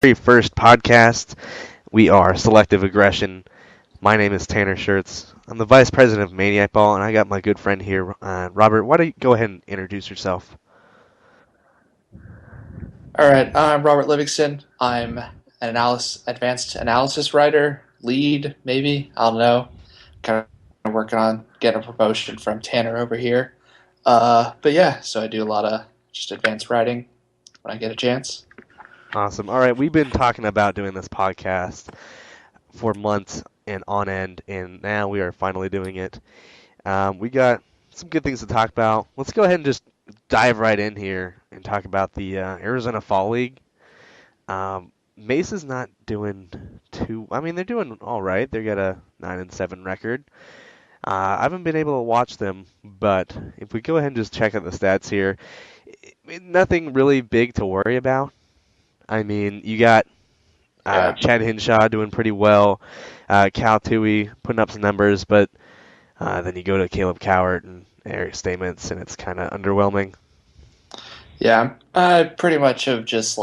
very first podcast. We are Selective Aggression. My name is Tanner Schertz. I'm the Vice President of ManiacBall, and I got my good friend here, Robert. Why don't you go ahead and introduce yourself? All right, I'm Robert Livingston. I'm an advanced analysis writer, lead, maybe. I don't know. Kind of working on getting a promotion from Tanner over here. But yeah, so I do a lot of just advanced writing when I get a chance. Awesome. All right, we've been talking about doing this podcast for months and on end, and now we are finally doing it. We got some good things to talk about. Let's go ahead and just dive right in here and talk about the Arizona Fall League. Mesa's not doing too. I mean, they're doing all right. They got a 9-7 record. I haven't been able to watch them, but if we go ahead and just check out the stats here, nothing really big to worry about. I mean, you got Yeah, Chad Hinshaw doing pretty well, Cal Tui putting up some numbers, but then you go to Caleb Cowart and Eric Stamets, and it's kind of underwhelming. yeah. I pretty much have just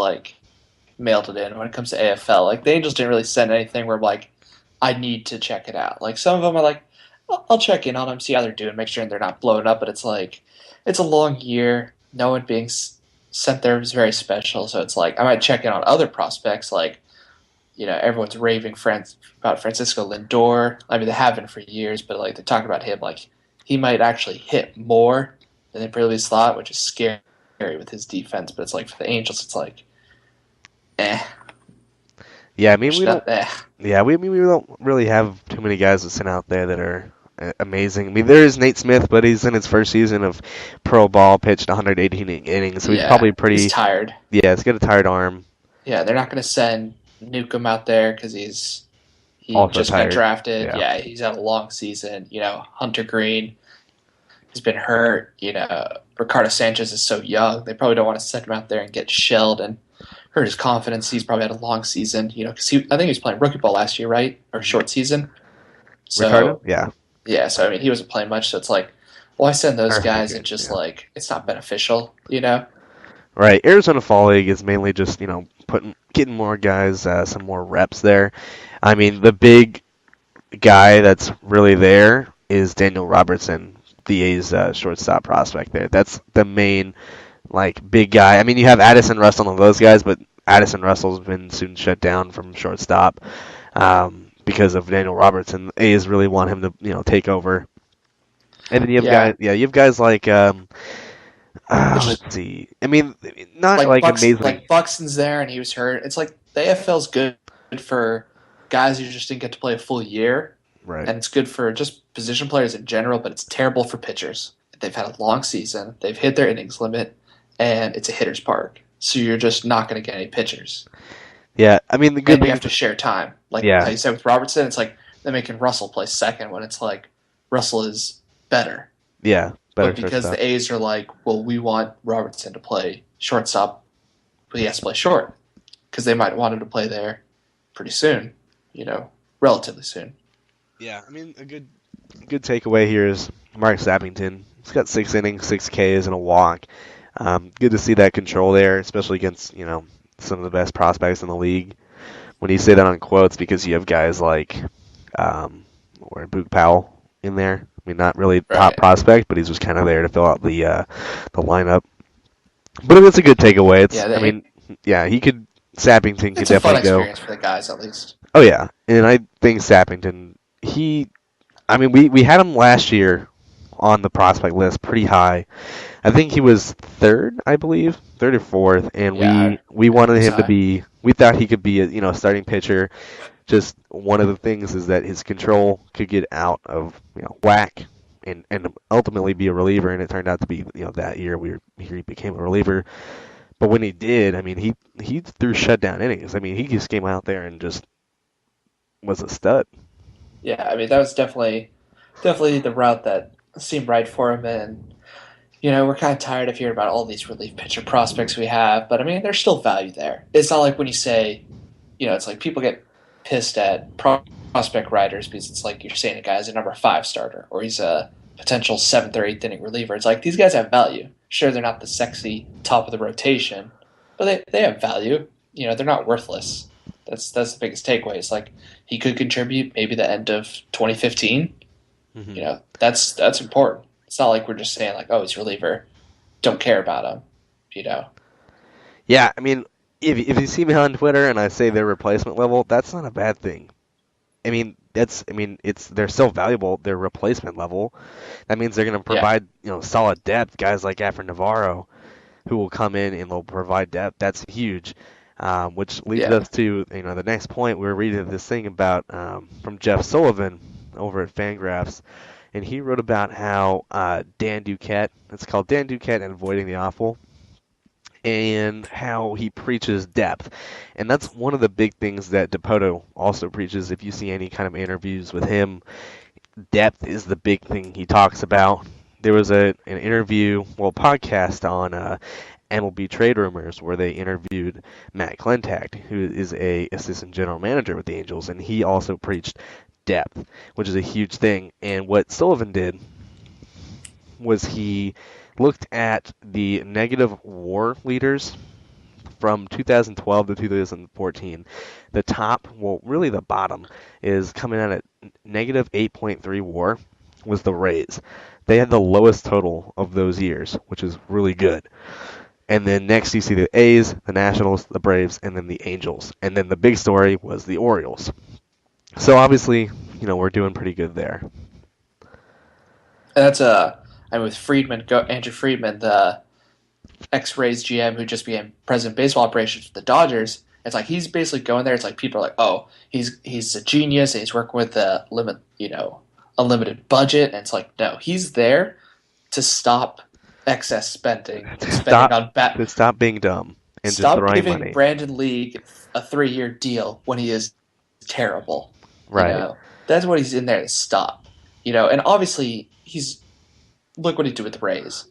mailed it in when it comes to AFL. Like the Angels didn't really send anything where I'm like, I need to check it out. Like some of them are like, I'll check in on them, see how they're doing, make sure they're not blowing up. But it's like, it's a long year. No one being sent there is very special. So it's like I might check in on other prospects. Like everyone's raving about Francisco Lindor. I mean, they have been for years, but like they're talking about him like he might actually hit more than they previously thought, which is scary with his defense. But it's like for the Angels, it's like, eh. Yeah, I mean we don't. Not, eh. Yeah, we don't really have too many guys that sent out there that are amazing. I mean, there is Nate Smith, but he's in his first season of pro ball, pitched 118 innings, so he's Yeah, probably he's pretty. tired. Yeah, he's got a tired arm. Yeah, they're not going to send Newcomb out there because he Also just got tired. drafted. Yeah. Yeah, he's had a long season. Hunter Green has been hurt. Ricardo Sanchez is so young. They probably don't want to send him out there and get shelled and hurt his confidence. He's probably had a long season. Because I think he was playing rookie ball last year, right, or short season. So Ricardo? Yeah. yeah, so I mean he wasn't playing much. So it's like, why send those Or guys Haggard, and just yeah. like it's not beneficial. Right. Arizona Fall League is mainly just, getting more guys, some more reps there. I mean, the big guy that's really there is Daniel Robertson, the A's shortstop prospect there. That's the main, big guy. I mean, you have Addison Russell and those guys, but Addison Russell's been soon shut down from shortstop because of Daniel Robertson. The A's really want him to, take over. And then you have Yeah, guys, like it's just let's see. I mean, not like amazing. Buxton's there and he was hurt. It's like the AFL's good for guys who just didn't get to play a full year, Right. and it's good for just position players in general. But it's terrible for pitchers. They've had a long season. They've hit their innings limit, and it's a hitter's park. So you're just not going to get any pitchers, Yeah. I mean, the good and you thing. have to share time. Like how Yeah. you said with Robertson, it's like they're making Russell play second when it's like Russell is better. Yeah. Better But because shortstop. the A's are like, well, we want Robertson to play shortstop, but he has to play short because they might want him to play there pretty soon, relatively soon. Yeah. I mean, a good takeaway here is Mark Sappington. He's got 6 innings, 6 Ks, and a walk. Good to see that control there, especially against some of the best prospects in the league. When you say that on quotes, because you have guys like or Boog Powell in there. I mean, not really top Right. prospect, but he's just kind of there to fill out the lineup. But it's a good takeaway. Yeah, I mean, yeah, Sappington could it's a fun definitely go. experience for the guys at least. Oh yeah, and I think Sappington, I mean, we had him last year on the prospect list pretty high. I think he was third, I believe, third or fourth, and Yeah, we wanted he's him to high. be. We thought he could be a starting pitcher. Just one of the things is that his control could get out of whack and ultimately be a reliever, and it turned out to be that year he became a reliever. But when he did, I mean he threw shutdown innings. I mean he just came out there and just was a stud. Yeah, I mean that was definitely the route that seemed right for him, and we're kind of tired of hearing about all these relief pitcher prospects we have, but I mean there's still value there. It's not like when you say, it's like people get pissed at prospect writers because it's like you're saying a guy's a number 5 starter or he's a potential 7th or 8th inning reliever. It's like these guys have value. Sure, they're not the sexy top of the rotation, but they have value. they're not worthless. That's the biggest takeaway. It's like he could contribute maybe the end of 2015. Hmm. That's important. It's not like we're just saying like, oh, he's a reliever, don't care about him. You know. Yeah, I mean, if you see me on Twitter and I say their replacement level, that's not a bad thing. It's they're so valuable. Their replacement level. That means they're going to Yeah. provide solid depth. Guys like After Navarro, who will come in and they'll provide depth. That's huge. Which leads Yeah. us to the next point. We're reading this thing about from Jeff Sullivan over at Fangraphs, and he wrote about how Dan Duquette. It's called Dan Duquette and Avoiding the Awful, and how he preaches depth. And that's one of the big things that Dipoto also preaches. If you see any kind of interviews with him, depth is the big thing he talks about. There was an interview, podcast on MLB Trade Rumors where they interviewed Matt Klentak, who is a assistant general manager with the Angels, and he also preached depth, which is a huge thing. And what Sullivan did was he looked at the negative WAR leaders from 2012 to 2014. The top, well, really the bottom, is coming out at negative 8.3 WAR was the Rays. They had the lowest total of those years, which is really good. And then next you see the A's, the Nationals, the Braves, and then the Angels. And then the big story was the Orioles. So obviously, we're doing pretty good there. And that's I'm with Andrew Friedman, the ex-Rays GM who just became president of baseball operations for the Dodgers. It's like he's basically going there. It's like people are like, oh, he's a genius and he's working with unlimited budget. And it's like, no, he's there to stop excess spending and spending on To stop being dumb and just stop throwing giving money. Brandon Lee a 3-year deal when he is terrible. Right. That's what he's in there to stop. And obviously look what he did with the Rays.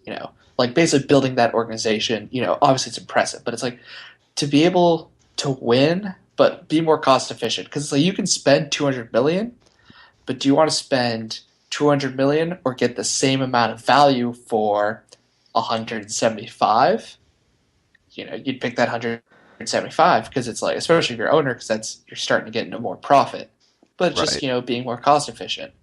Like basically building that organization. Obviously it's impressive, but it's like to be able to win, but be more cost efficient. Because it's like you can spend $200 million, but do you want to spend $200 million or get the same amount of value for 175? You'd pick that 175 because it's like, especially if you're owner, because you're starting to get into more profit. But just Right. being more cost efficient.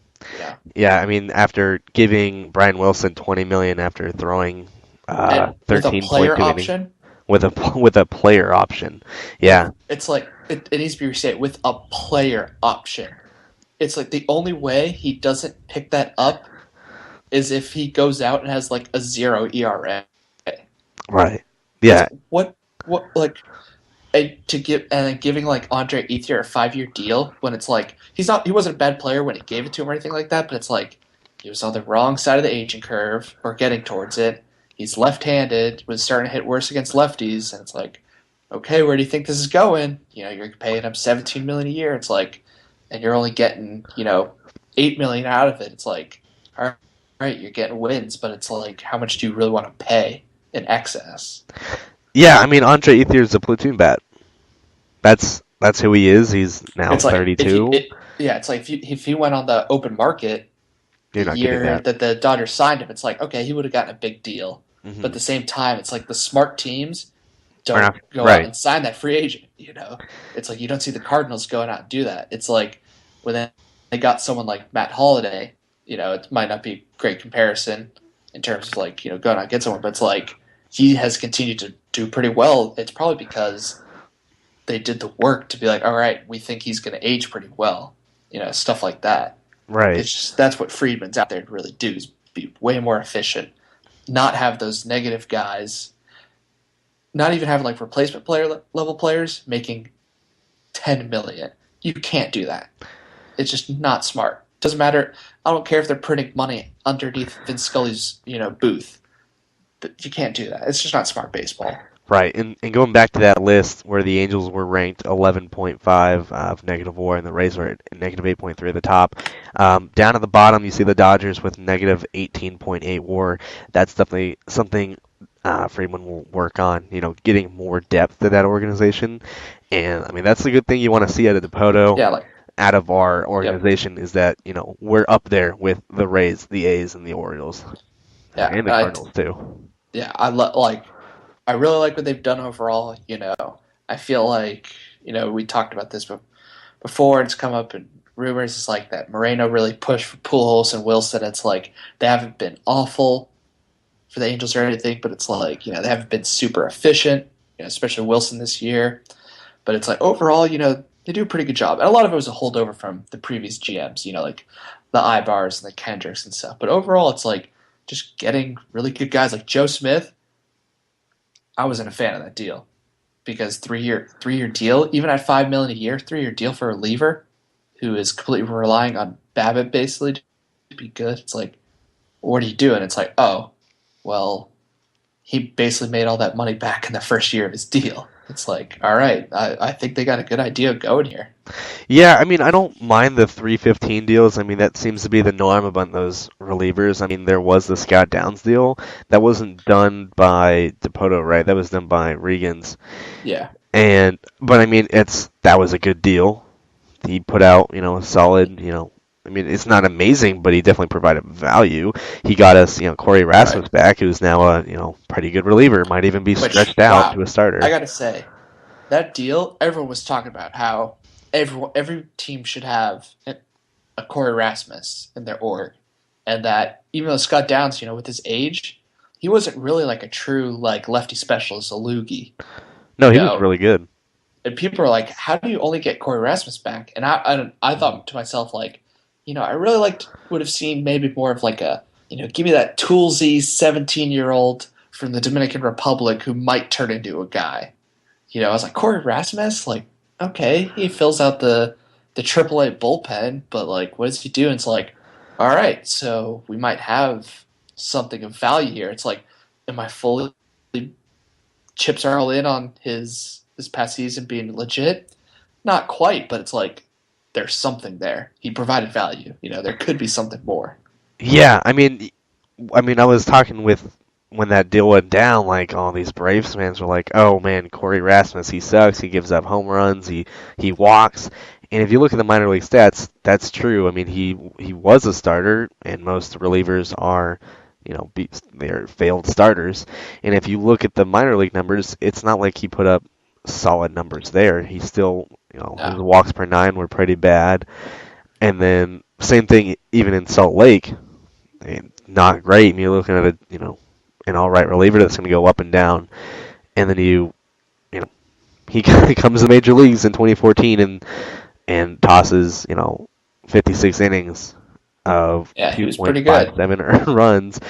Yeah, I mean, after giving Brian Wilson 20 million after throwing And with a 13.2 player innings option, with a player option. Yeah, it's like it needs to be restated with a player option. It's like the only way he doesn't pick that up is if he goes out and has like a 0 ERA. right. It's Yeah, like, what like giving like Andre Ethier a 5-year deal when it's like he wasn't a bad player when he gave it to him or anything like that, but it's like he was on the wrong side of the aging curve or getting towards it. He's left-handed, was starting to hit worse against lefties, and it's like, okay, where do you think this is going? You're paying him $17 million a year. It's like, and you're only getting $8 million out of it. It's like, all right, you're getting wins, but it's like, how much do you really want to pay in excess? yeah. I mean, Andre Ethier's a platoon bat. That's who he is. He's now It's like 32. it's like if he went on the open market the You're not getting year that. that the Dodgers signed him, it's like, okay, he would have gotten a big deal. Hmm. But at the same time, it's like the smart teams Or don't not, go out right. and sign that free agent. It's like you don't see the Cardinals going out and do that. It's like when they got someone like Matt Holliday. It might not be a great comparison in terms of like going out and get someone, but it's like he has continued to do pretty well. It's probably because they did the work to be like, all right, we think he's going to age pretty well. Stuff like that. Right. It's just that's what Friedman's out there to really do is be way more efficient, not have those negative guys, not even have like replacement player level players making 10 million. You can't do that. It's just not smart. Doesn't matter. I don't care if they're printing money underneath Vince Scully's booth. You can't do that. It's just not smart baseball. Right, and going back to that list where the Angels were ranked 11.5 of negative WAR and the Rays were at negative 8.3 at the top. Down at the bottom, you see the Dodgers with negative 18.8 WAR. That's definitely something Friedman will work on, getting more depth to that organization. And, I mean, that's the good thing you want to see out of Dipoto, Yeah, like out of our yep. organization, is that, we're up there with the Rays, the A's, and the Orioles. Yeah, And the Cardinals, too. yeah, I really like what they've done overall. I feel like we talked about this before. It's come up in rumors. It's like that Moreno really pushed for Pujols and Wilson. It's like they haven't been awful for the Angels or anything, but it's like they haven't been super efficient. Especially Wilson this year. But it's like overall, they do a pretty good job. And a lot of it was a holdover from the previous GMs. Like the Ibars and the Kendricks and stuff. But overall, it's like just getting really good guys like Joe Smith. I wasn't a fan of that deal because three year deal, even at $5 million a year, 3 year deal for a reliever who is completely relying on Babbitt basically to be good. It's like, what are you doing? It's like, oh, well, he basically made all that money back in the first year of his deal. It's like, all right, I think they got a good idea going here. Yeah, I mean, I don't mind the 315 deals. I mean, that seems to be the norm among those relievers. I mean, there was the Scott Downs deal that wasn't done by Dipoto, right? That was done by Regan's. Yeah, But I mean, that was a good deal. He put out, a solid, I mean, it's not amazing, but he definitely provided value. He got us, Corey right. Rasmus back, who's now a, pretty good reliever. Might even be Which, stretched out wow, to a I starter. gotta say, that deal, everyone was talking about how every team should have a Corey Rasmus in their org, and that even though Scott Downs, with his age, he wasn't really like a true like lefty specialist, a loogie, No, you he was know. really good. And people are like, "How do you only get Corey Rasmus back?" And I Mhm. thought to myself like, I really would have seen maybe more of like a give me that toolsy 17-year-old from the Dominican Republic who might turn into a guy. I was like Corey Rasmus, like okay, he fills out the AAA bullpen, but like what does he do? And it's like, all right, so we might have something of value here. It's like, am I fully chips are all in on his past season being legit? Not quite, but it's like there's something there. He provided value. There could be something more. Yeah, I was talking with when that deal went down, like all these Braves fans were like, "Oh man, Corey Rasmus, he sucks. He gives up home runs. He walks." And if you look at the minor league stats, that's true. I mean, he was a starter, and most relievers are, they're failed starters. And if you look at the minor league numbers, it's not like he put up solid numbers there. He still, his No. walks per nine were pretty bad. And then same thing even in Salt Lake, not great. And you're looking at an all right reliever that's going to go up and down, and then you know, he comes to the major leagues in 2014 and tosses 56 innings of Yeah, he was pretty good. 2.57 earned runs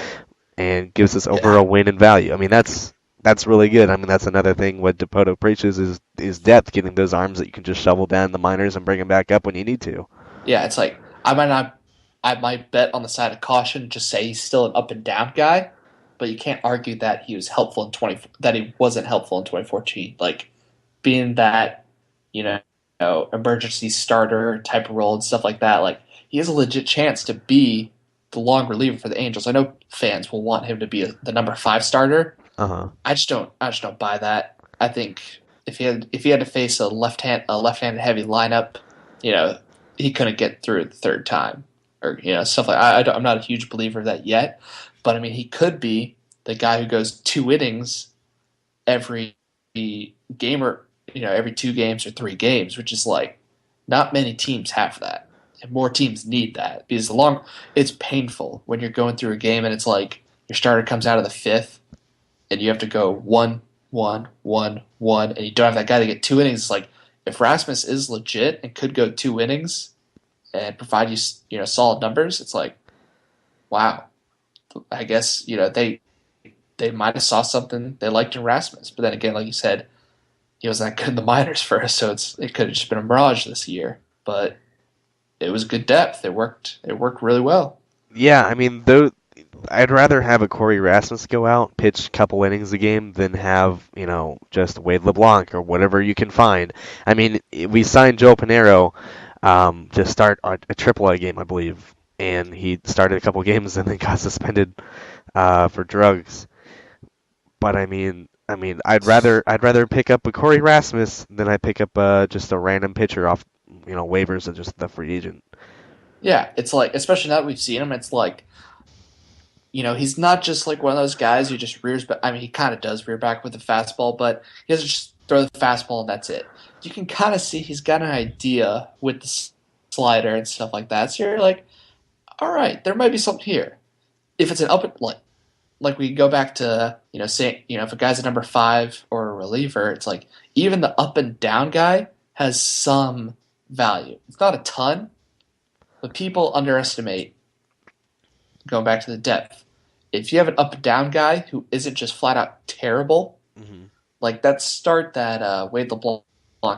and gives us over Yeah. a win in value. I mean that's really good. I mean that's another thing what Dipoto preaches is depth, getting those arms that you can just shovel down in the minors and bring them back up when you need to. Yeah, it's like I might bet on the side of caution and just say he's still an up and down guy, but you can't argue that he was helpful in 20 that he wasn't helpful in 2014. Like being that, you know, emergency starter type of role and stuff like that, like he has a legit chance to be the long reliever for the Angels. I know fans will want him to be the number 5 starter. Uh huh. I just don't buy that. I think if he had to face a left-handed heavy lineup, you know, he couldn't get through it the third time, or stuff like. I'm not a huge believer of that yet, but I mean he could be the guy who goes 2 innings every game, or every 2 games or 3 games, which is like not many teams have that. And more teams need that because it's painful when you're going through a game and it's like your starter comes out of the fifth and you have to go 1-1-1-1, and you don't have that guy to get 2 innings. It's like if Rasmus is legit and could go 2 innings and provide you solid numbers, it's like wow. I guess they might have saw something they liked in Rasmus, but then again, like you said, he wasn't that good in the minors first, so it could have just been a mirage this year. But it was good depth. It worked. It worked really well. Yeah, I mean, though, I'd rather have a Corey Rasmus go out, pitch a couple innings a game, than have, just Wade LeBlanc or whatever you can find. I mean, we signed Joe Pinero to start a AAA game, I believe, and he started a couple games and then got suspended for drugs. But I'd rather pick up a Corey Rasmus than I pick up just a random pitcher off, waivers or just the free agent. Yeah, it's like, especially now that we've seen him, it's like he's not just like one of those guys who just rears back. I mean, he kind of does rear back with the fastball, but he doesn't just throw the fastball, and that's it. You can kind of see he's got an idea with the slider and stuff like that. So you're like, all right, there might be something here. If it's an up like we go back to say if a guy's a number 5 or a reliever, it's like even the up and down guy has some value. It's not a ton, but people underestimate going back to the depth. If you have an up and down guy who isn't just flat out terrible, Hmm. like that start that Wade LeBlanc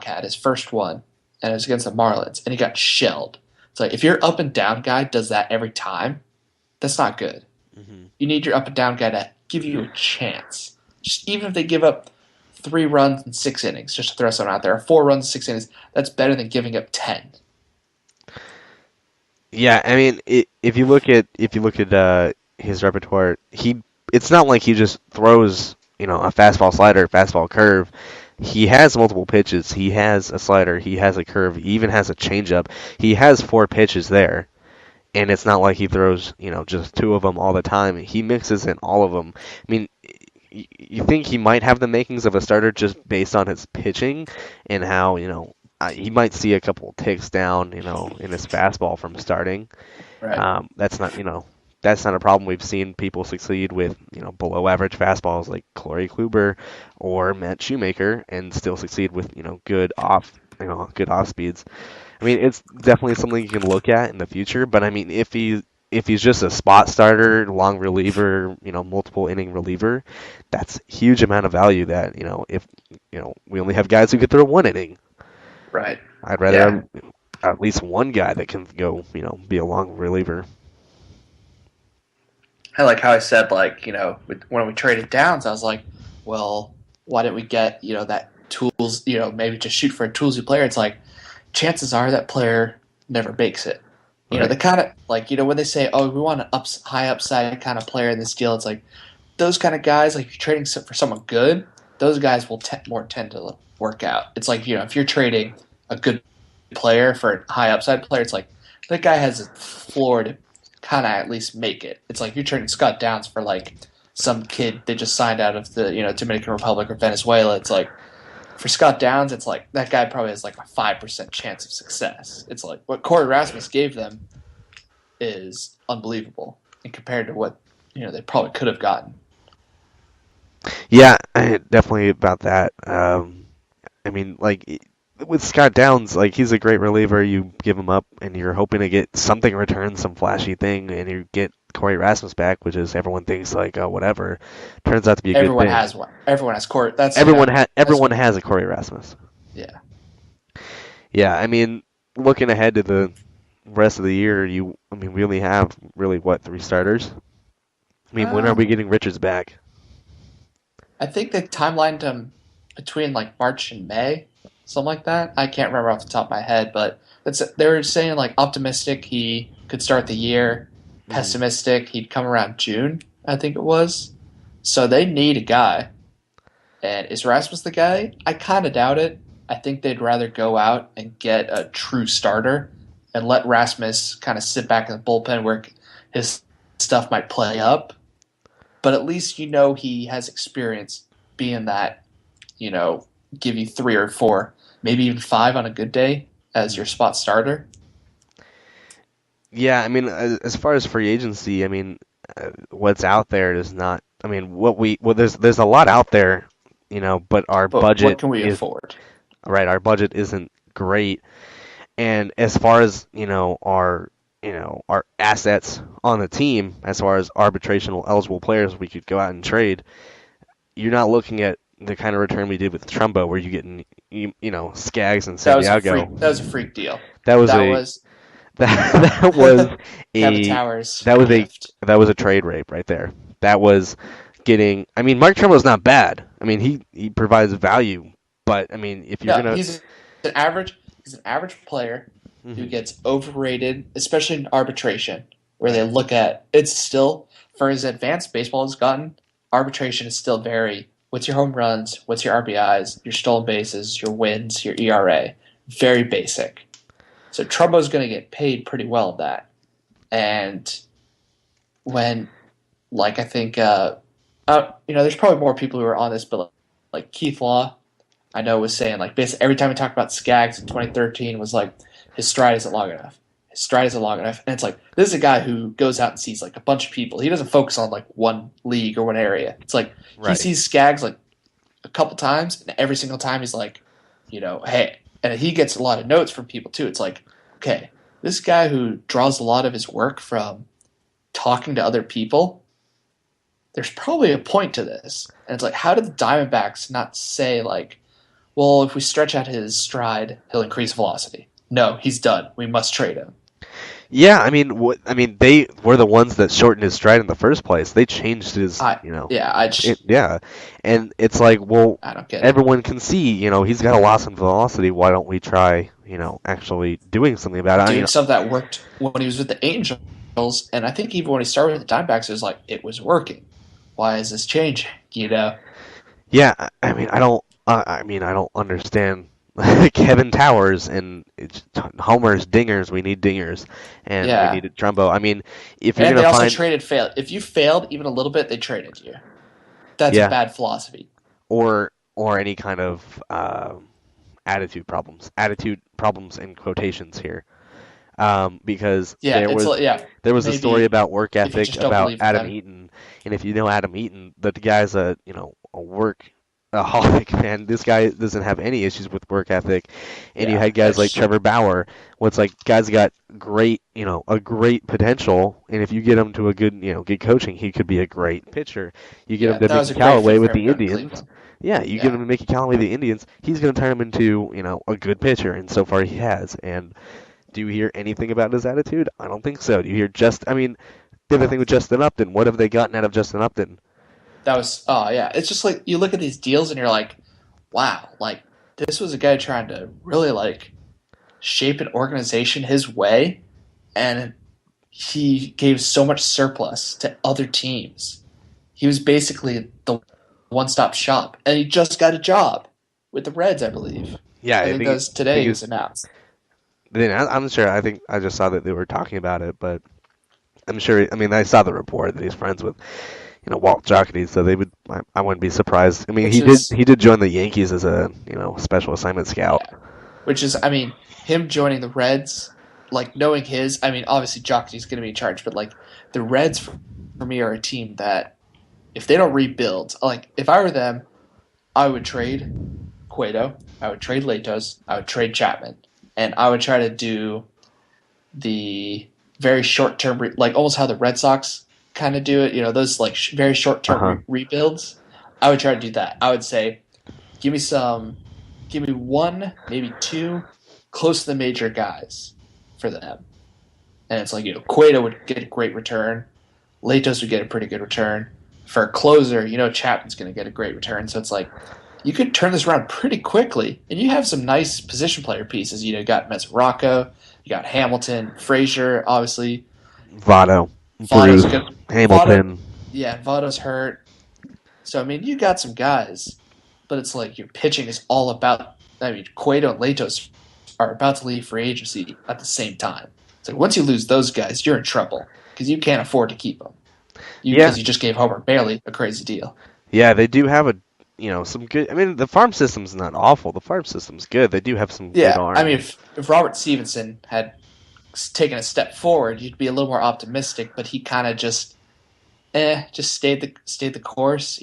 had, his first one, and it was against the Marlins, and he got shelled. It's like if your up and down guy does that every time, that's not good. Hmm. You need your up and down guy to give you a chance. Just even if they give up 3 runs in 6 innings, just to throw something out there, or 4 runs in 6 innings, that's better than giving up 10. Yeah, I mean, if you look at his repertoire, it's not like he just throws a fastball, slider, fastball, curve. He has multiple pitches. He has a slider. He has a curve. He even has a changeup. He has 4 pitches there, and it's not like he throws just 2 of them all the time. He mixes in all of them. I mean, you think he might have the makings of a starter just based on his pitching and how he might see a couple ticks down in his fastball from starting. Right. That's not a problem. We've seen people succeed with below average fastballs like Corey Kluber or Matt Shoemaker and still succeed with good off speeds. I mean, it's definitely something you can look at in the future. But I mean, if he's just a spot starter, long reliever, multiple inning reliever, that's a huge amount of value. That if we only have guys who could throw 1 inning, Right. I'd rather Yeah. have at least one guy that can go, be a long reliever. I like how I said, like, when we traded Downs, I was like, well, why didn't we get, that tools, maybe just shoot for a toolsy player? It's like, chances are that player never makes it. Right. The kind of, like, when they say, oh, we want an high upside kind of player in this deal, it's like, those kind of guys, like, if you're trading for someone good, those guys will more tend to work out. It's like, if you're trading a good player for a high upside player, it's like, that guy has a floor to kind of at least make it. It's like you're trading Scott Downs for like some kid they just signed out of the Dominican Republic or Venezuela. It's like for Scott Downs, it's like that guy probably has like a 5% chance of success. It's like what Corey Rasmus gave them is unbelievable, and compared to what they probably could have gotten. Yeah, definitely about that. I mean, like with Scott Downs, like he's a great reliever. You give him up, and you're hoping to get something in return, some flashy thing, and you get Corey Rasmus back, which is everyone thinks like, oh, whatever. Turns out to be a good Everyone thing. has one. Everyone has Corey. That's Everyone has a Corey Rasmus. yeah. Yeah, I mean, looking ahead to the rest of the year, we only have really what 3 starters. I mean, when are we Um, getting Richards back? I think they timelined him between like March and May, something like that. I can't remember off the top of my head, but they were saying like optimistic he could start the year, Hmm. pessimistic he'd come around June, I think it was. So they need a guy. And is Rasmus the guy? I kind of doubt it. I think they'd rather go out and get a true starter and let Rasmus kind of sit back in the bullpen where his stuff might play up. But at least he has experience being that, you know, give you 3 or 4, maybe even 5 on a good day as your spot starter. Yeah, I mean, as far as free agency, I mean, what's out there is not. I mean, there's a lot out there, but our But what budget can we is afford? right. Our budget isn't great, and as far as our assets on the team, as far as arbitrational eligible players we could go out and trade, you're not looking at the kind of return we did with Trumbo, where you get Skaggs and That was a freak. That Santiago. was a freak deal. That was That a was that was Kevin a Towers' that was a gift. that was a trade rape right there. That was getting. I mean, Mark Trumbo's not bad. I mean, he provides value, but I mean, if you're No, gonna, an average. He's an average player who Mhm. gets overrated, especially in arbitration, where they Right. look at it's still for as advanced baseball has gotten. Arbitration is still very. What's your home runs? What's your RBIs? Your stolen bases? Your wins? Your ERA? Very basic. So Trumbo's going to get paid pretty well of that. And when, I think, there's probably more people who are on this, but like Keith Law, I know was saying like basically every time we talked about Skaggs in 2013 was like his stride isn't long enough. His stride isn't long enough, and it's like this is a guy who goes out and sees like a bunch of people. He doesn't focus on like one league or one area. It's like he Right. sees Skaggs like a couple times, and every single time he's like, hey, and he gets a lot of notes from people too. It's like, okay, this guy who draws a lot of his work from talking to other people, there's probably a point to this. And it's like, how did the Diamondbacks not say like, well, if we stretch out his stride, he'll increase velocity? No, he's done. We must trade him. Yeah, they were the ones that shortened his stride in the first place. They changed his, I yeah, yeah, and it's like, well, I don't get it. everyone can see, he's got a loss in velocity. Why don't we try, actually doing something about it? Doing something that worked when he was with the Angels, and I think even when he started with the Diamondbacks, it was like it was working. Why is this changing? Yeah, I don't understand. Kevin Towers and homers, dingers. We need dingers, and we Yeah. needed Trumbo. I mean, if you're And they gonna also find, traded failed. If you failed even a little bit, they traded you. That's a yeah, bad philosophy. or any kind of attitude problems in quotations here, because Yeah, it's like yeah. there was a story Maybe about work if you ethic just don't about believe in Adam them. Eaton, and if you know Adam Eaton, the guy's a work aholic, man. This guy doesn't have any issues with work ethic, and you Yeah, had guys like it's Trevor Bauer. What's like guys got great, a great potential, and if you get him to a good, good coaching, he could be a great pitcher. You get him yeah. to That Mickey was a great Callaway fit with for him the going to Indians. Cleveland. Yeah, you give Yeah, him to Mickey Callaway with the Indians, he's going to turn him into, a good pitcher, and so far he has. And do you hear anything about his attitude? I don't think so. Do you hear the other thing with Justin Upton, what have they gotten out of Justin Upton? that was. Oh yeah, it's just like you look at these deals and you're like, wow, like this was a guy trying to really like shape an organization his way, and he gave so much surplus to other teams. He was basically the one-stop shop, and he just got a job with the Reds, I believe. Yeah, I I think that think was I think today. It was it's. announced. Then I'm sure. I think I just saw that they were talking about it, but I'm sure. I mean, I saw the report that he's friends with, Walt Jocketty, so they would. I wouldn't be surprised. I mean, Which he is did join the Yankees as a special assignment scout. yeah, which is I mean him joining the Reds, like knowing his. I mean, obviously Jockey's going to be in charge, but like the Reds for me are a team that if they don't rebuild, like if I were them, I would trade Cueto, I would trade Latos, I would trade Chapman, and I would try to do the very short term, like almost how the Red Sox kind of do it. Those like very short Uh term huh. rebuilds. I would try to do that. I would say, give me some, give me one, maybe two, close to the major guys for them. And it's like Cueto would get a great return, Latos would get a pretty good return. For a closer, Chapman's going to get a great return. So it's like you could turn this around pretty quickly, and you have some nice position player pieces. You got Mesoraco, you got Hamilton, Frazier, obviously. Votto, Votto's Bruce, good. Votto, Hamilton. yeah, Votto's hurt. So I mean, you got some guys, but it's like your pitching is all about. I mean, Cueto and Latos are about to leave free agency at the same time. So once you lose those guys, you're in trouble because you can't afford to keep them. Yeah, Because you just gave Homer Bailey a crazy deal. yeah, they do have some good. I mean, the farm system's not awful. The farm system's good. They do have some good Yeah, I mean, arms. if Robert Stevenson had taken a step forward, you'd be a little more optimistic. But he kind of just stayed the course.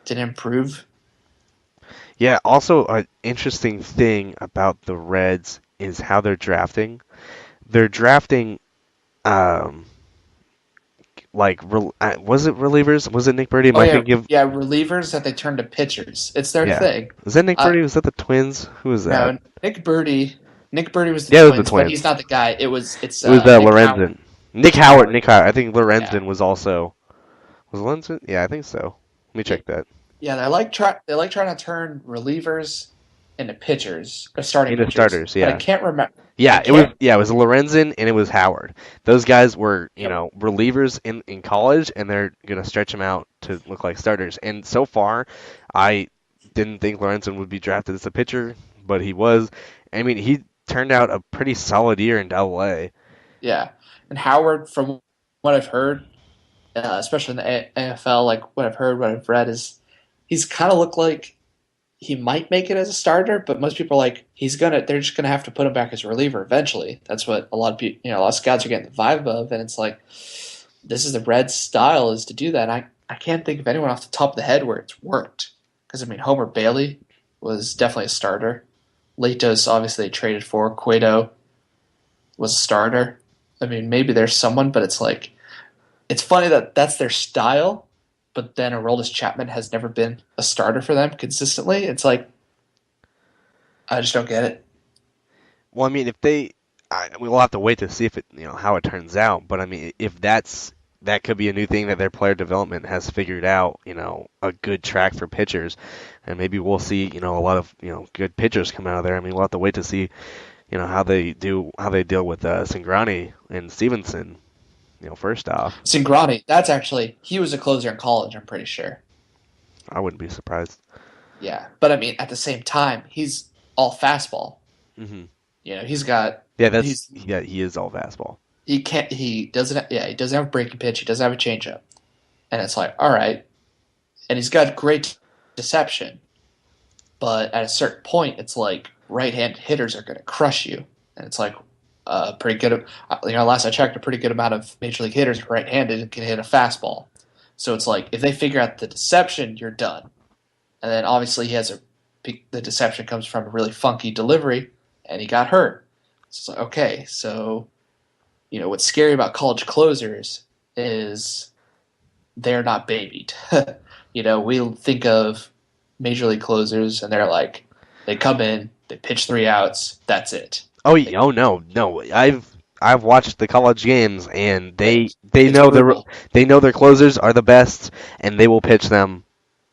Didn't improve. Yeah, also an interesting thing about the Reds is how they're drafting. They're drafting, um, was it relievers? Was it Nick Birdie? Am Oh I yeah, thinking of? yeah, relievers that they turn to pitchers. It's their Yeah, thing. was that Nick Uh, Birdie? Was that the Twins? Who was that? no, Nick Birdie. Nick Birdie was the Yeah, it was the Twins, but he's Twins. not the guy. It's It was Nick Howard. Lorenzen. Nick Nick Howard. Howard. Nick Howard. I think Yeah, Lorenzen was also Lorenzen. Yeah, I think so. Let me yeah, check that. yeah. They like trying to turn relievers into pitchers or starting Into pitchers. starters, But I yeah. can't remember. I Yeah, can't. it was Lorenzen and it was Howard. Those guys were, Yep. relievers in college, and they're gonna stretch them out to look like starters. And so far, I didn't think Lorenzen would be drafted as a pitcher, but he was. I mean, he turned out a pretty solid year in Double A. Yeah, and Howard, from what I've heard, especially in the NFL, like what I've heard, what I've read, is he's kind of looked like he might make it as a starter, but most people are like they're just gonna have to put him back as a reliever eventually. That's what a lot of people, a lot of scouts are getting the vibe of, and it's like this is the Reds' style is to do that. I can't think of anyone off the top of the head where it's worked. Because I mean, Homer Bailey was definitely a starter. Latos obviously they traded for. Cueto was a starter. I mean, maybe there's someone, but it's like it's funny that that's their style, but then Aroldis Chapman has never been a starter for them consistently. It's like I just don't get it. Well, I mean, if they, we'll have to wait to see if it, how it turns out. But I mean, if that could be a new thing that their player development has figured out, a good track for pitchers, and maybe we'll see, a lot of, good pitchers come out of there. I mean, we'll have to wait to see, how they deal with Singrani and Stevenson. First off, Singrani, that's actually he was a closer in college. I'm pretty sure. I wouldn't be surprised. Yeah, but I mean, at the same time, he's all fastball. Hmm. He's got Yeah, he's he is all fastball. he doesn't he doesn't have a breaking pitch. He doesn't have a changeup, and it's like all right, and he's got great deception, but at a certain point, it's like right-handed hitters are going to crush you, and it's like pretty good. Last I checked, a pretty good amount of major league hitters are right-handed and can hit a fastball. So it's like if they figure out the deception, you're done. And then obviously the deception comes from a really funky delivery, and he got hurt. So it's like, okay, so what's scary about college closers is they're not babied. We think of major league closers, and they're like they come in, they pitch 3 outs, that's it. Oh, oh no. I've watched the college games, and It's brutal. they know their closers are the best, and they will pitch them,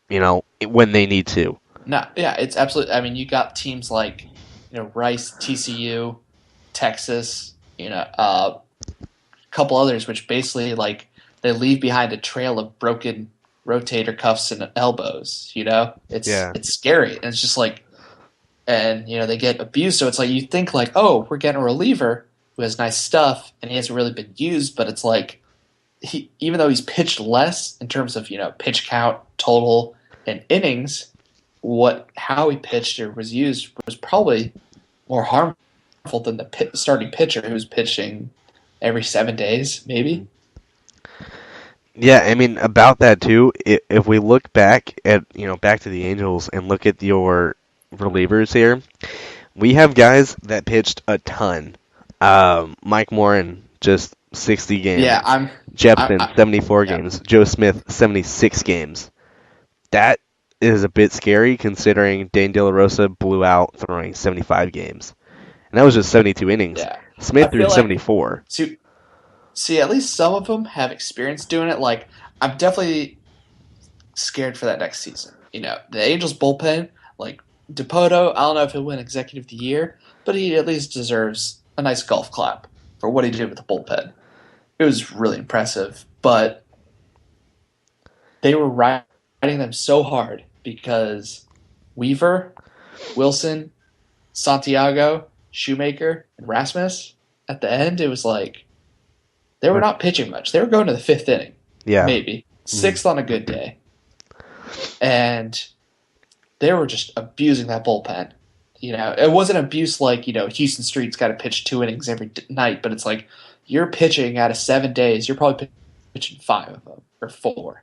when they need to. No, yeah, it's absolutely. I mean, you got teams like Rice, TCU, Texas, a couple others, which basically like they leave behind a trail of broken rotator cuffs and elbows. Yeah. It's scary, and it's just like, and they get abused. So it's like you think like, oh, we're getting a reliever who has nice stuff, and he hasn't really been used, but it's like even though he's pitched less in terms of pitch count, total, and innings, how he pitched or was used was probably more harmful than the starting pitcher who's pitching every 7 days, maybe. Yeah, I mean about that too. If we look back at back to the Angels and look at your relievers here, we have guys that pitched a ton. Mike Morin just 60 games. Yeah, Jepson 74 yeah, games. Joe Smith 76 games. That is a bit scary considering Dane De La Rosa blew out throwing 75 games, and that was just 72 innings. yeah. I Smith threw feel like 74. see, at least some of them have experience doing it. Like I'm definitely scared for that next season. The Angels bullpen, like Dipoto, I don't know if he'll win Executive of the Year, but he at least deserves a nice golf clap for what he did with the bullpen. It was really impressive, but they were riding them so hard because Weaver, Wilson, Santiago, Shoemaker, and Rasmus, at the end, it was like they were not pitching much. They were going to the fifth inning, Yeah. maybe sixth on a good day, and they were just abusing that bullpen. It wasn't abuse like Houston Street's got to pitch 2 innings every night, but it's like you're pitching out of 7 days, you're probably pitching 5 of them or 4,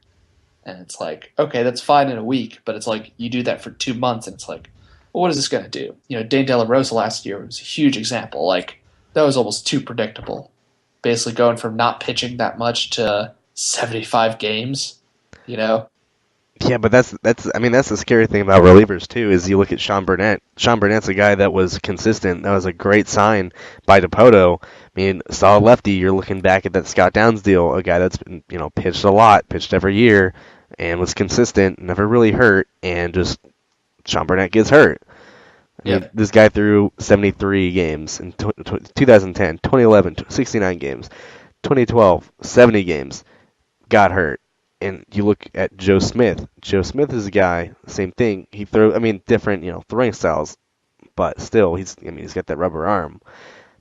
and it's like okay, that's fine in a week, but it's like you do that for 2 months, and it's like, well, what is this going to do? Dane De La Rosa last year was a huge example. Like that was almost too predictable. Basically going from not pitching that much to 75 games. Yeah, but that's the scary thing about relievers too. Is you look at Sean Burnett. Sean Burnett's a guy that was consistent. That was a great sign by Dipoto. I mean, solid lefty. You're looking back at that Scott Downs deal, a guy that's been pitched a lot, pitched every year, and was consistent, never really hurt, and just Sean Burnett gets hurt. I mean, Yeah. this guy threw 73 games in 2010, 2011, 69 games, 2012, 70 games, got hurt. And you look at Joe Smith. Joe Smith is a guy, same thing. He throws, different, throwing styles, but still, he's got that rubber arm.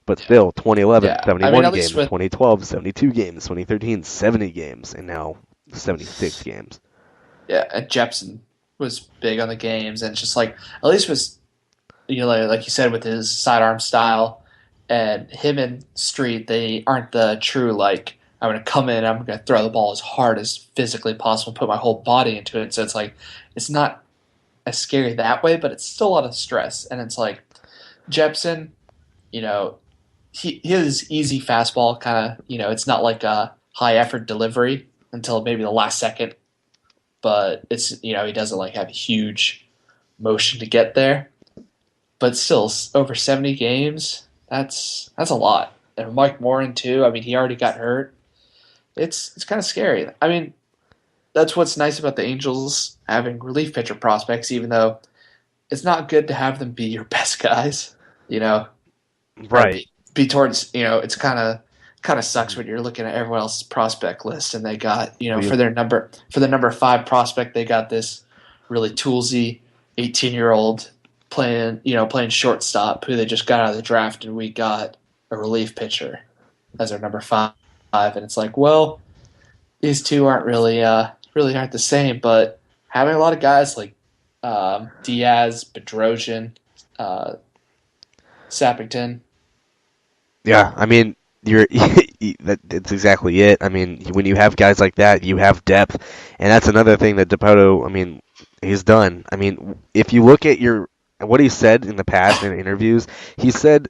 But still, 2011, Yeah. I mean, 71 at games, least with 2012, 72 games, 2013, 70 games, and now 76 games. yeah, and Jepson was big on the games, and just like at least was like you said with his sidearm style, and him and Street, they aren't the true like I'm going to come in, I'm going to throw the ball as hard as physically possible, put my whole body into it. So it's like it's not as scary that way, but it's still a lot of stress. And it's like Jepsen, you know, his easy fastball kind of, it's not like a high effort delivery until maybe the last second, but it's, he doesn't like have a huge motion to get there. But still, over 70 games, that's a lot. And Mike Morin too. I mean, he already got hurt. It's kind of scary. I mean, that's what's nice about the Angels having relief pitcher prospects, even though it's not good to have them be your best guys. Right. Be towards it's kind of sucks when you're looking at everyone else's prospect list and they got for the number 5 prospect they got this really toolsy 18-year-old playing shortstop who they just got out of the draft, and we got a relief pitcher as our number 5, and it's like, well, these two aren't really aren't the same, but having a lot of guys like Diaz, Bedrosian, Sappington. Yeah, I mean, that's exactly it. I mean, when you have guys like that, you have depth, and that's another thing that Dipoto, I mean, he's done. I mean, if you look at what he said in the past in interviews, he said,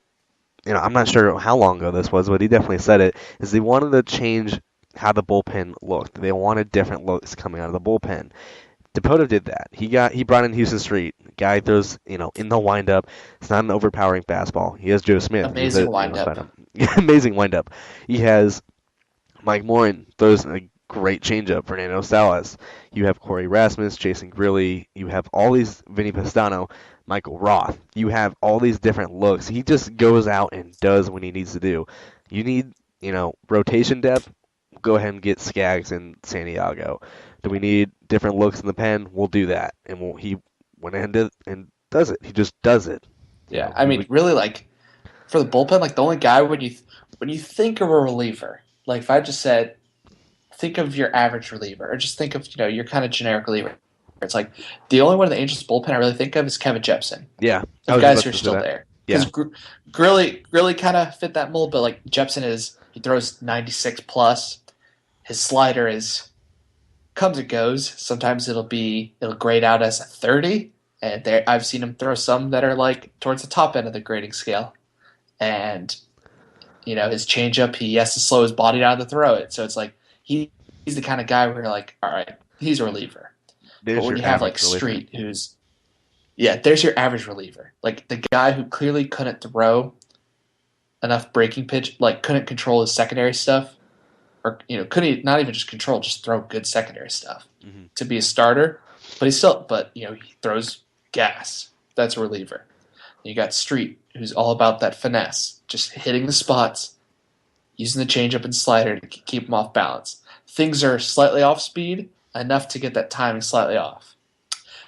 I'm not sure how long ago this was, but he definitely said it, is they wanted to change how the bullpen looked. They wanted different looks coming out of the bullpen. Dipoto did that. He brought in Houston Street. Guy throws, in the windup. It's not an overpowering fastball. He has Joe Smith. Amazing windup. Amazing windup. He has Mike Morin throws a great changeup. Fernando Salas. You have Corey Rasmus, Jason Grilly. You have all these Vinny Pastano, Michael Roth. You have all these different looks. He just goes out and does what he needs to do. You need, rotation depth. Go ahead and get Skaggs and Santiago. Do we need different looks in the pen? We'll do that. And he went ahead and does it. He just does it. Yeah, I mean, really, like for the bullpen, like the only guy when you think of a reliever, like if I just said, think of your average reliever, or just think of your kind of generic reliever. It's like the only one of the Angels bullpen I really think of is Kevin Jepsen. Yeah, of guys who are still there. Yeah, because Grilly kind of fit that mold, but like Jepsen he throws 96 plus. His slider comes and goes. Sometimes it'll grade out as a 30, and I've seen him throw some that are like towards the top end of the grading scale. And his changeup, he has to slow his body down to throw it. So it's like he's the kind of guy where you're like, all right, he's a reliever. But when you have like Street, there's your average reliever, like the guy who clearly couldn't throw enough breaking pitch, like couldn't control his secondary stuff. Or couldn't not even just control, just throw good secondary stuff to be a starter. But he throws gas. That's a reliever. And you got Street, who's all about that finesse, just hitting the spots, using the changeup and slider to keep him off balance. Things are slightly off speed, enough to get that timing slightly off.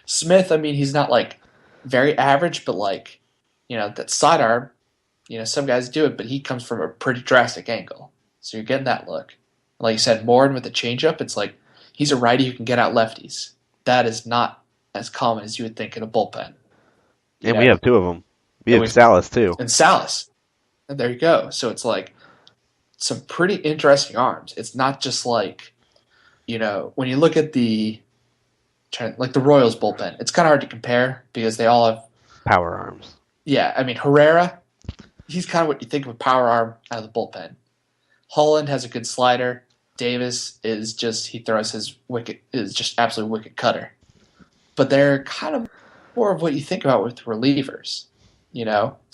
Smith, I mean, he's not like very average, but like that sidearm, some guys do it, but he comes from a pretty drastic angle, so you're getting that look. Like you said, Morin with the changeup, it's like he's a righty who can get out lefties. That is not as common as you would think in a bullpen. And we have 2 of them. We have Salas, too. And Salas. And there you go. So it's like some pretty interesting arms. It's not just like, when you look at the Royals bullpen, it's kind of hard to compare because they all have power arms. Yeah, I mean, Herrera, he's kind of what you think of a power arm out of the bullpen. Holland has a good slider. Davis he throws his just absolute wicked cutter. But they're kind of more of what you think about with relievers.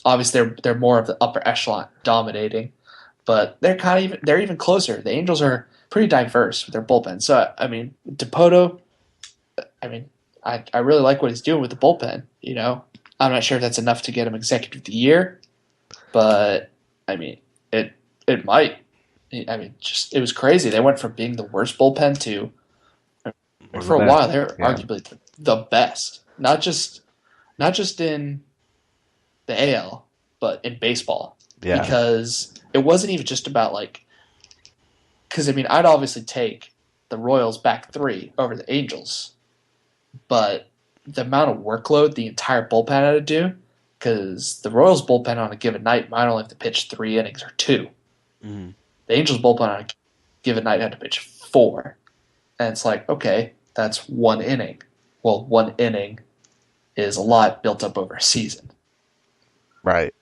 Obviously they're more of the upper echelon dominating, but they're even closer. The Angels are pretty diverse with their bullpen. So I mean, Dipoto, I mean, I really like what he's doing with the bullpen. I'm not sure if that's enough to get him Executive of the Year, but I mean, it might. I mean, it was crazy. They went from being the worst bullpen to, for a while, they were arguably the best. Not just in the AL, but in baseball. Yeah. Because it wasn't even just about because I mean, I'd obviously take the Royals back 3 over the Angels, but the amount of workload the entire bullpen had to do, because the Royals bullpen on a given night might only have to pitch 3 innings or two. Mm-hmm. The Angels bullpen on a given night had to pitch four. And it's like, okay, that's 1 inning. Well, 1 inning is a lot built up over a season. Right.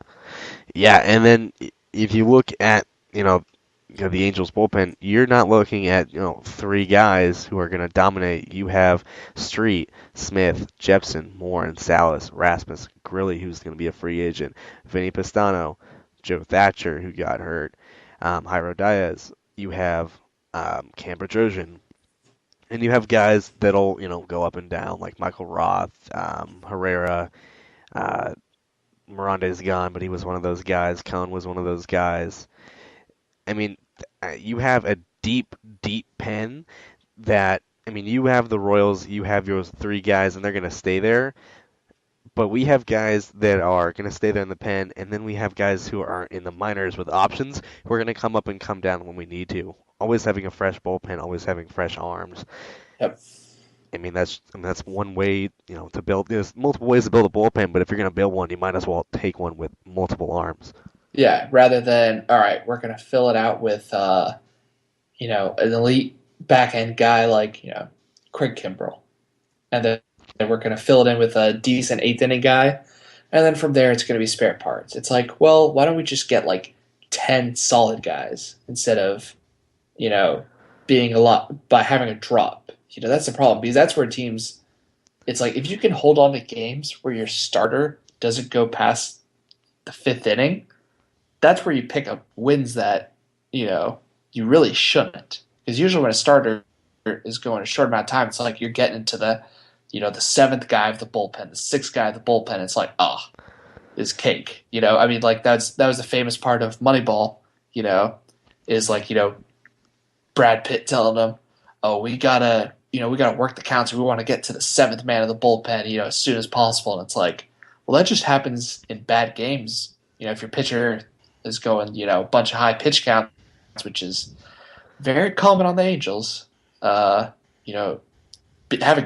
Yeah, and then if you look at, the Angels bullpen, you're not looking at, three guys who are going to dominate. You have Street, Smith, Jepson, Moore, and Salas, Rasmus, Grilly, who's going to be a free agent, Vinny Pastano, Joe Thatcher, who got hurt, Jairo Diaz. You have Cam Bedrosian, and you have guys that'll, go up and down, like Michael Roth, Herrera, uh, Miranda's gone, but he was one of those guys. Cohn was one of those guys. I mean, you have a deep, deep pen that, you have the Royals, you have your three guys, and they're going to stay there. But we have guys that are going to stay there in the pen, and then we have guys who are in the minors with options who are going to come up and come down when we need to. Always having a fresh bullpen, always having fresh arms. Yep. That's one way, to build. There's multiple ways to build a bullpen, but if you're going to build one, you might as well take one with multiple arms. Yeah, rather than, all right, we're going to fill it out with, an elite back end guy like, Craig Kimbrell. And then we're going to fill it in with a decent eighth inning guy. And then from there, it's going to be spare parts. It's like, well, why don't we just get like 10 solid guys instead of, being a lot by having a drop? That's the problem, because that's where teams, it's like if you can hold on to games where your starter doesn't go past the fifth inning, that's where you pick up wins that, you really shouldn't. Because usually when a starter is going a short amount of time, it's like you're getting into the seventh guy of the bullpen, the sixth guy of the bullpen. It's like, is cake. Like that was the famous part of Moneyball, is like, Brad Pitt telling them, oh, we gotta work the counts. We want to get to the seventh man of the bullpen, as soon as possible. And it's like, well, that just happens in bad games. If your pitcher is going, a bunch of high pitch counts, which is very common on the Angels. Having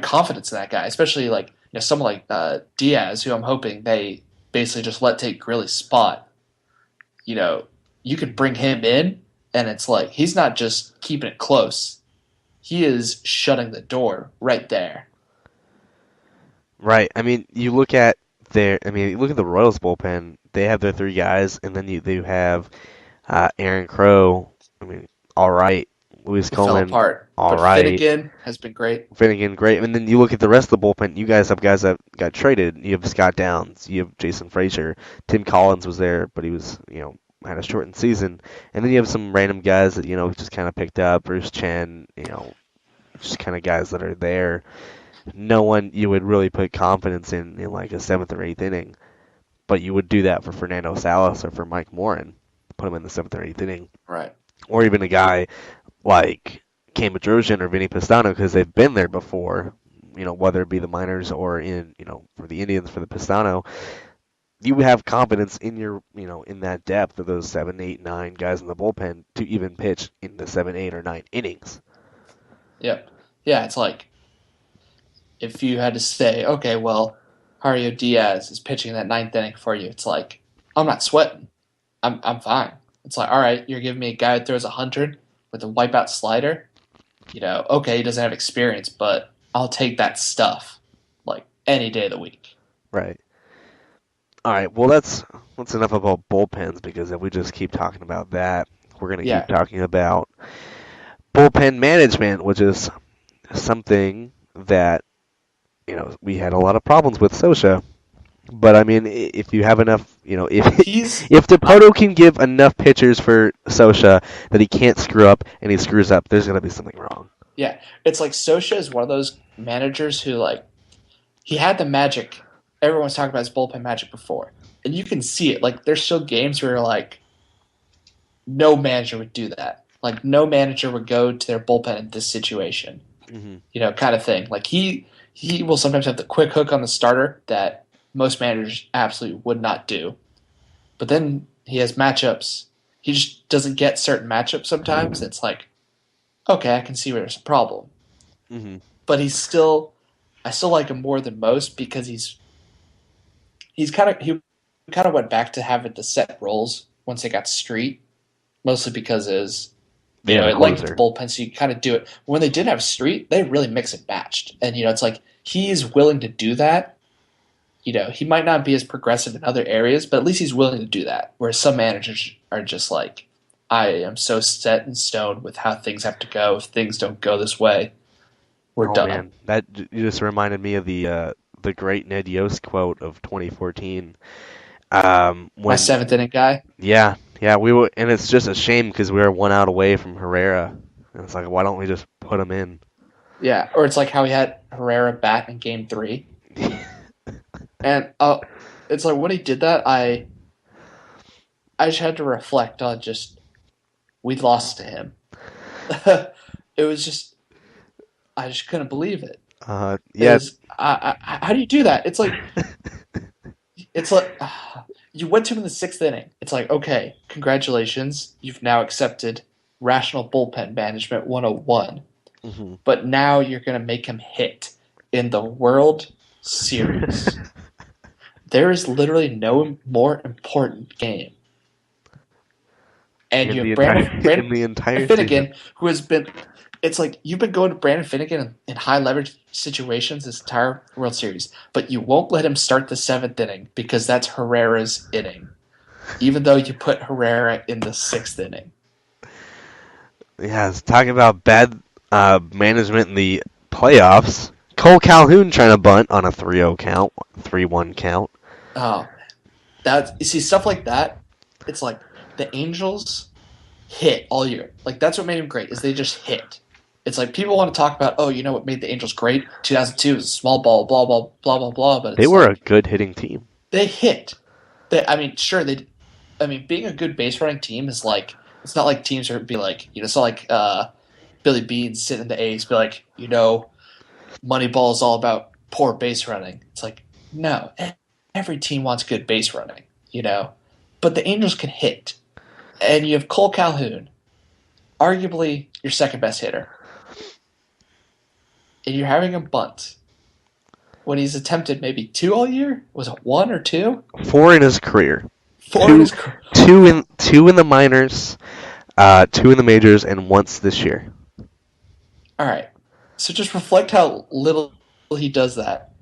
confidence in that guy, especially like someone like Diaz, who I'm hoping they basically just let take Grilly's spot. You could bring him in, and it's like he's not just keeping it close; he is shutting the door right there. Right. You look at the Royals bullpen. They have their three guys, and then you have Aaron Crow. All right. Luis It fell Coleman, apart, all but right. Finnegan has been great. Finnegan, great. And then you look at the rest of the bullpen. You guys have guys that got traded. You have Scott Downs. You have Jason Frazier. Tim Collins was there, but he was, had a shortened season. And then you have some random guys that, just kind of picked up. Bruce Chen, just kind of guys that are there. No one you would really put confidence in like a seventh or eighth inning. But you would do that for Fernando Salas or for Mike Morin. Put him in the seventh or eighth inning. Right. Or even a guy like Cam Bedrosian or Vinny Pastano, because they've been there before, whether it be the minors or in, for the Indians, for the Pastano, you have confidence in your, in that depth of those 7, 8, 9 guys in the bullpen to even pitch in the 7, 8, or 9 innings. Yep. Yeah, it's like if you had to say, okay, well, Jairo Diaz is pitching that ninth inning for you. It's like I'm not sweating. I'm fine. It's like, all right, you're giving me a guy that throws 100 with a wipeout slider. Okay, he doesn't have experience, but I'll take that stuff like any day of the week. Right. All right. Well, that's enough about bullpens, because if we just keep talking about that, we're going to keep Yeah. talking about bullpen management, which is something that we had a lot of problems with Sosha. But if you have enough, He's if Dipoto can give enough pitchers for Sosha that he can't screw up and he screws up, there's gonna be something wrong. yeah. It's like Sosha is one of those managers who like he had the magic. Everyone's talking about his bullpen magic before, and you can see it. Like there's still games where you're like, no manager would do that. Like no manager would go to their bullpen in this situation. Mm-hmm. Kind of thing. Like he will sometimes have the quick hook on the starter that most managers absolutely would not do. But then he has matchups. He just doesn't get certain matchups sometimes. It's like, okay, I can see where there's a problem. Mm-hmm. But he's still I still like him more than most because he kind of went back to having the set roles once they got Street, mostly because Yeah, the it lengthened the closer. bullpen, so you kind of do it. When they didn't have Street, they really mix and matched, and it's like he's willing to do that. He might not be as progressive in other areas, but at least he's willing to do that. Whereas some managers are just like, I am so set in stone with how things have to go. If things don't go this way, we're Oh done. man, you just reminded me of the great Ned Yost quote of 2014. My When seventh inning guy. yeah, we were, and it's just a shame because we were 1 out away from Herrera, and it's like, why don't we just put him in? Yeah, or it's like how he had Herrera bat in Game 3. And it's like when he did that, I just had to reflect on just we lost to him. It was just I just couldn't believe it. It Yeah, was how do you do that? It's like you went to him in the sixth inning. It's like okay, congratulations, you've now accepted rational bullpen management 101. hmm But now you're gonna make him hit in the World Series. There is literally no more important game. And in you the have entire Brandon in the entire season. Finnegan, who has been. It's like you've been going to Brandon Finnegan in high leverage situations this entire World Series, but you won't let him start the seventh inning because that's Herrera's inning, even though you put Herrera in the sixth inning. Yeah, it's talking about bad management in the playoffs. Cole Calhoun trying to bunt on a 3-0 count, 3-1 count. Oh, that you see stuff like that. It's like the Angels hit all year. Like that's what made them great is they just hit. It's like people want to talk about, oh, what made the Angels great? 2002 was a small ball, blah blah blah blah blah. But They it's were a like good hitting team. they hit. I mean, sure they. I mean, being a good base running team is like it's not like teams are be like it's not like Billy Beane sitting in the A's be like Moneyball is all about poor base running. It's like no, every team wants good base running, but the Angels can hit, and you have Cole Calhoun, arguably your second best hitter, and you're having him bunt when he's attempted maybe two all year. Was it one or two? 4 in his career. Four in Two, his career. two in the minors, 2 in the majors, and once this year. All right. So just reflect how little he does that.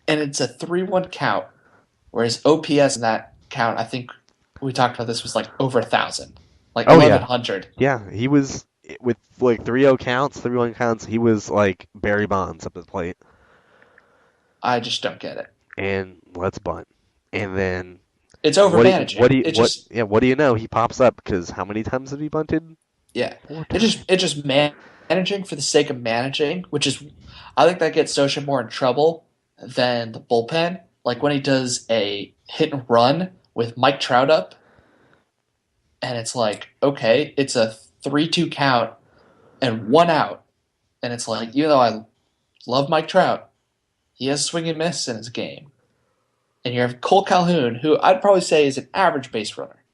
And it's a 3-1 count, whereas OPS in that count, I think we talked about this, was like over 1,000. Like Oh yeah, 1,100. yeah. He was with like 3-0 counts, 3-1 counts. He was like Barry Bonds up the plate, I just don't get it. and let's bunt. And then It's over managing. It just, what do you know? He pops up because how many times have he bunted? yeah. 4 It times. just, it just managing for the sake of managing, which is, I think that gets Sosha more in trouble than the bullpen. Like when he does a hit and run with Mike Trout up, and it's like, okay, it's a 3-2 count and 1 out. And it's like, even though I love Mike Trout, he has swing and miss in his game. And you have Cole Calhoun, who I'd probably say is an average base runner,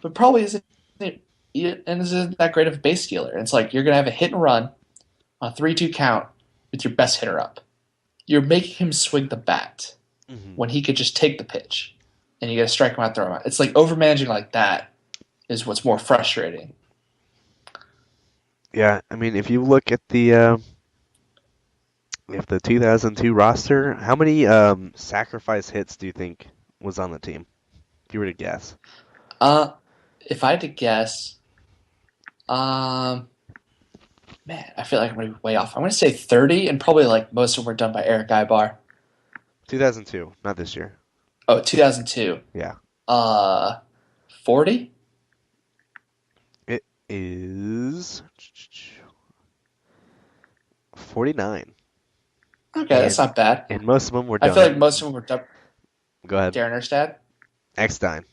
but probably isn't that great of a base stealer. And it's like you're going to have a hit and run on a 3-2 count with your best hitter up. You're making him swing the bat hmm when he could just take the pitch, and you got to strike him out, throw him out. It's like overmanaging like that is what's more frustrating. Yeah, I mean, if the 2002 roster, how many sacrifice hits do you think was on the team? If you were to guess. Uh, if I had to guess, um, man, I feel like I'm going to be way off. I'm going to say 30, and probably like most of them were done by Eric Ibar. 2002, not this year. Oh, 2002. Yeah. 40? It is 49. Okay, that's And not bad. and most of them were I feel like done. most of them were done. Go ahead. Darren Erstad? Eckstein.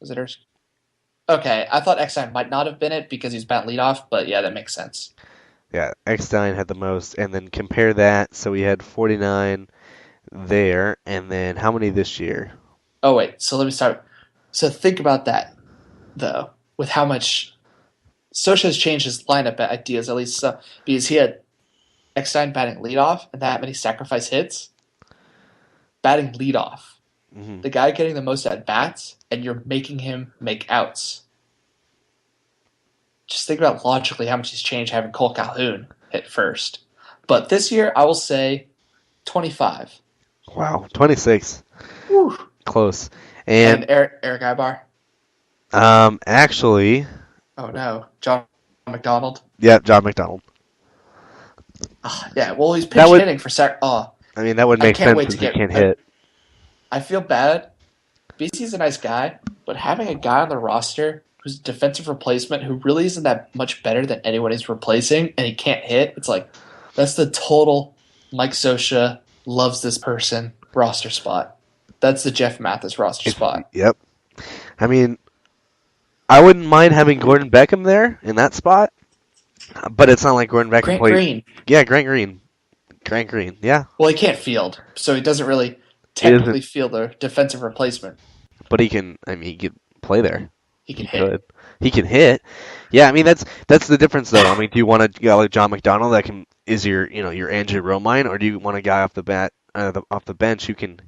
Was it Erstad? Okay, I thought Eckstein might not have been it because he's bat leadoff, but yeah, that makes sense. Yeah, Eckstein had the most, and then compare that. So we had 49 there, and then how many this year? Oh, wait, so let me start. So think about that, though, with how much Sosha has changed his lineup ideas, at least because he had Eckstein batting leadoff and that many sacrifice hits, batting leadoff, Hmm. the guy getting the most at bats, and you're making him make outs. Just think about logically how much he's changed having Cole Calhoun hit first. But this year, I will say 25. Wow, 26, Woo. close. And And Eric Ibar. actually, Oh no, John McDonald. yeah, John McDonald. Yeah, well, he's That pinch would, hitting for Sac. Oh, I mean, that would I make can't sense wait to since he get. can't hit. I feel bad. BC's a nice guy, but having a guy on the roster who's a defensive replacement who really isn't that much better than anyone he's replacing, and he can't hit, it's like that's the total Mike Scioscia loves this person roster spot. That's the Jeff Mathis roster spot. Yep. I mean, I wouldn't mind having Gordon Beckham there in that spot, but it's not like Gordon Beckham Grant played. Green. Yeah, Grant Green. Grant Green. Yeah. Well, he can't field, so he doesn't really He isn't, technically field a defensive replacement. but he can. I mean, he could play there. He can He hit. could. He can hit. Yeah, I mean that's the difference though. I mean, do you want a guy like John McDonald that can is your Andrew Romine, or do you want a guy off the bench who can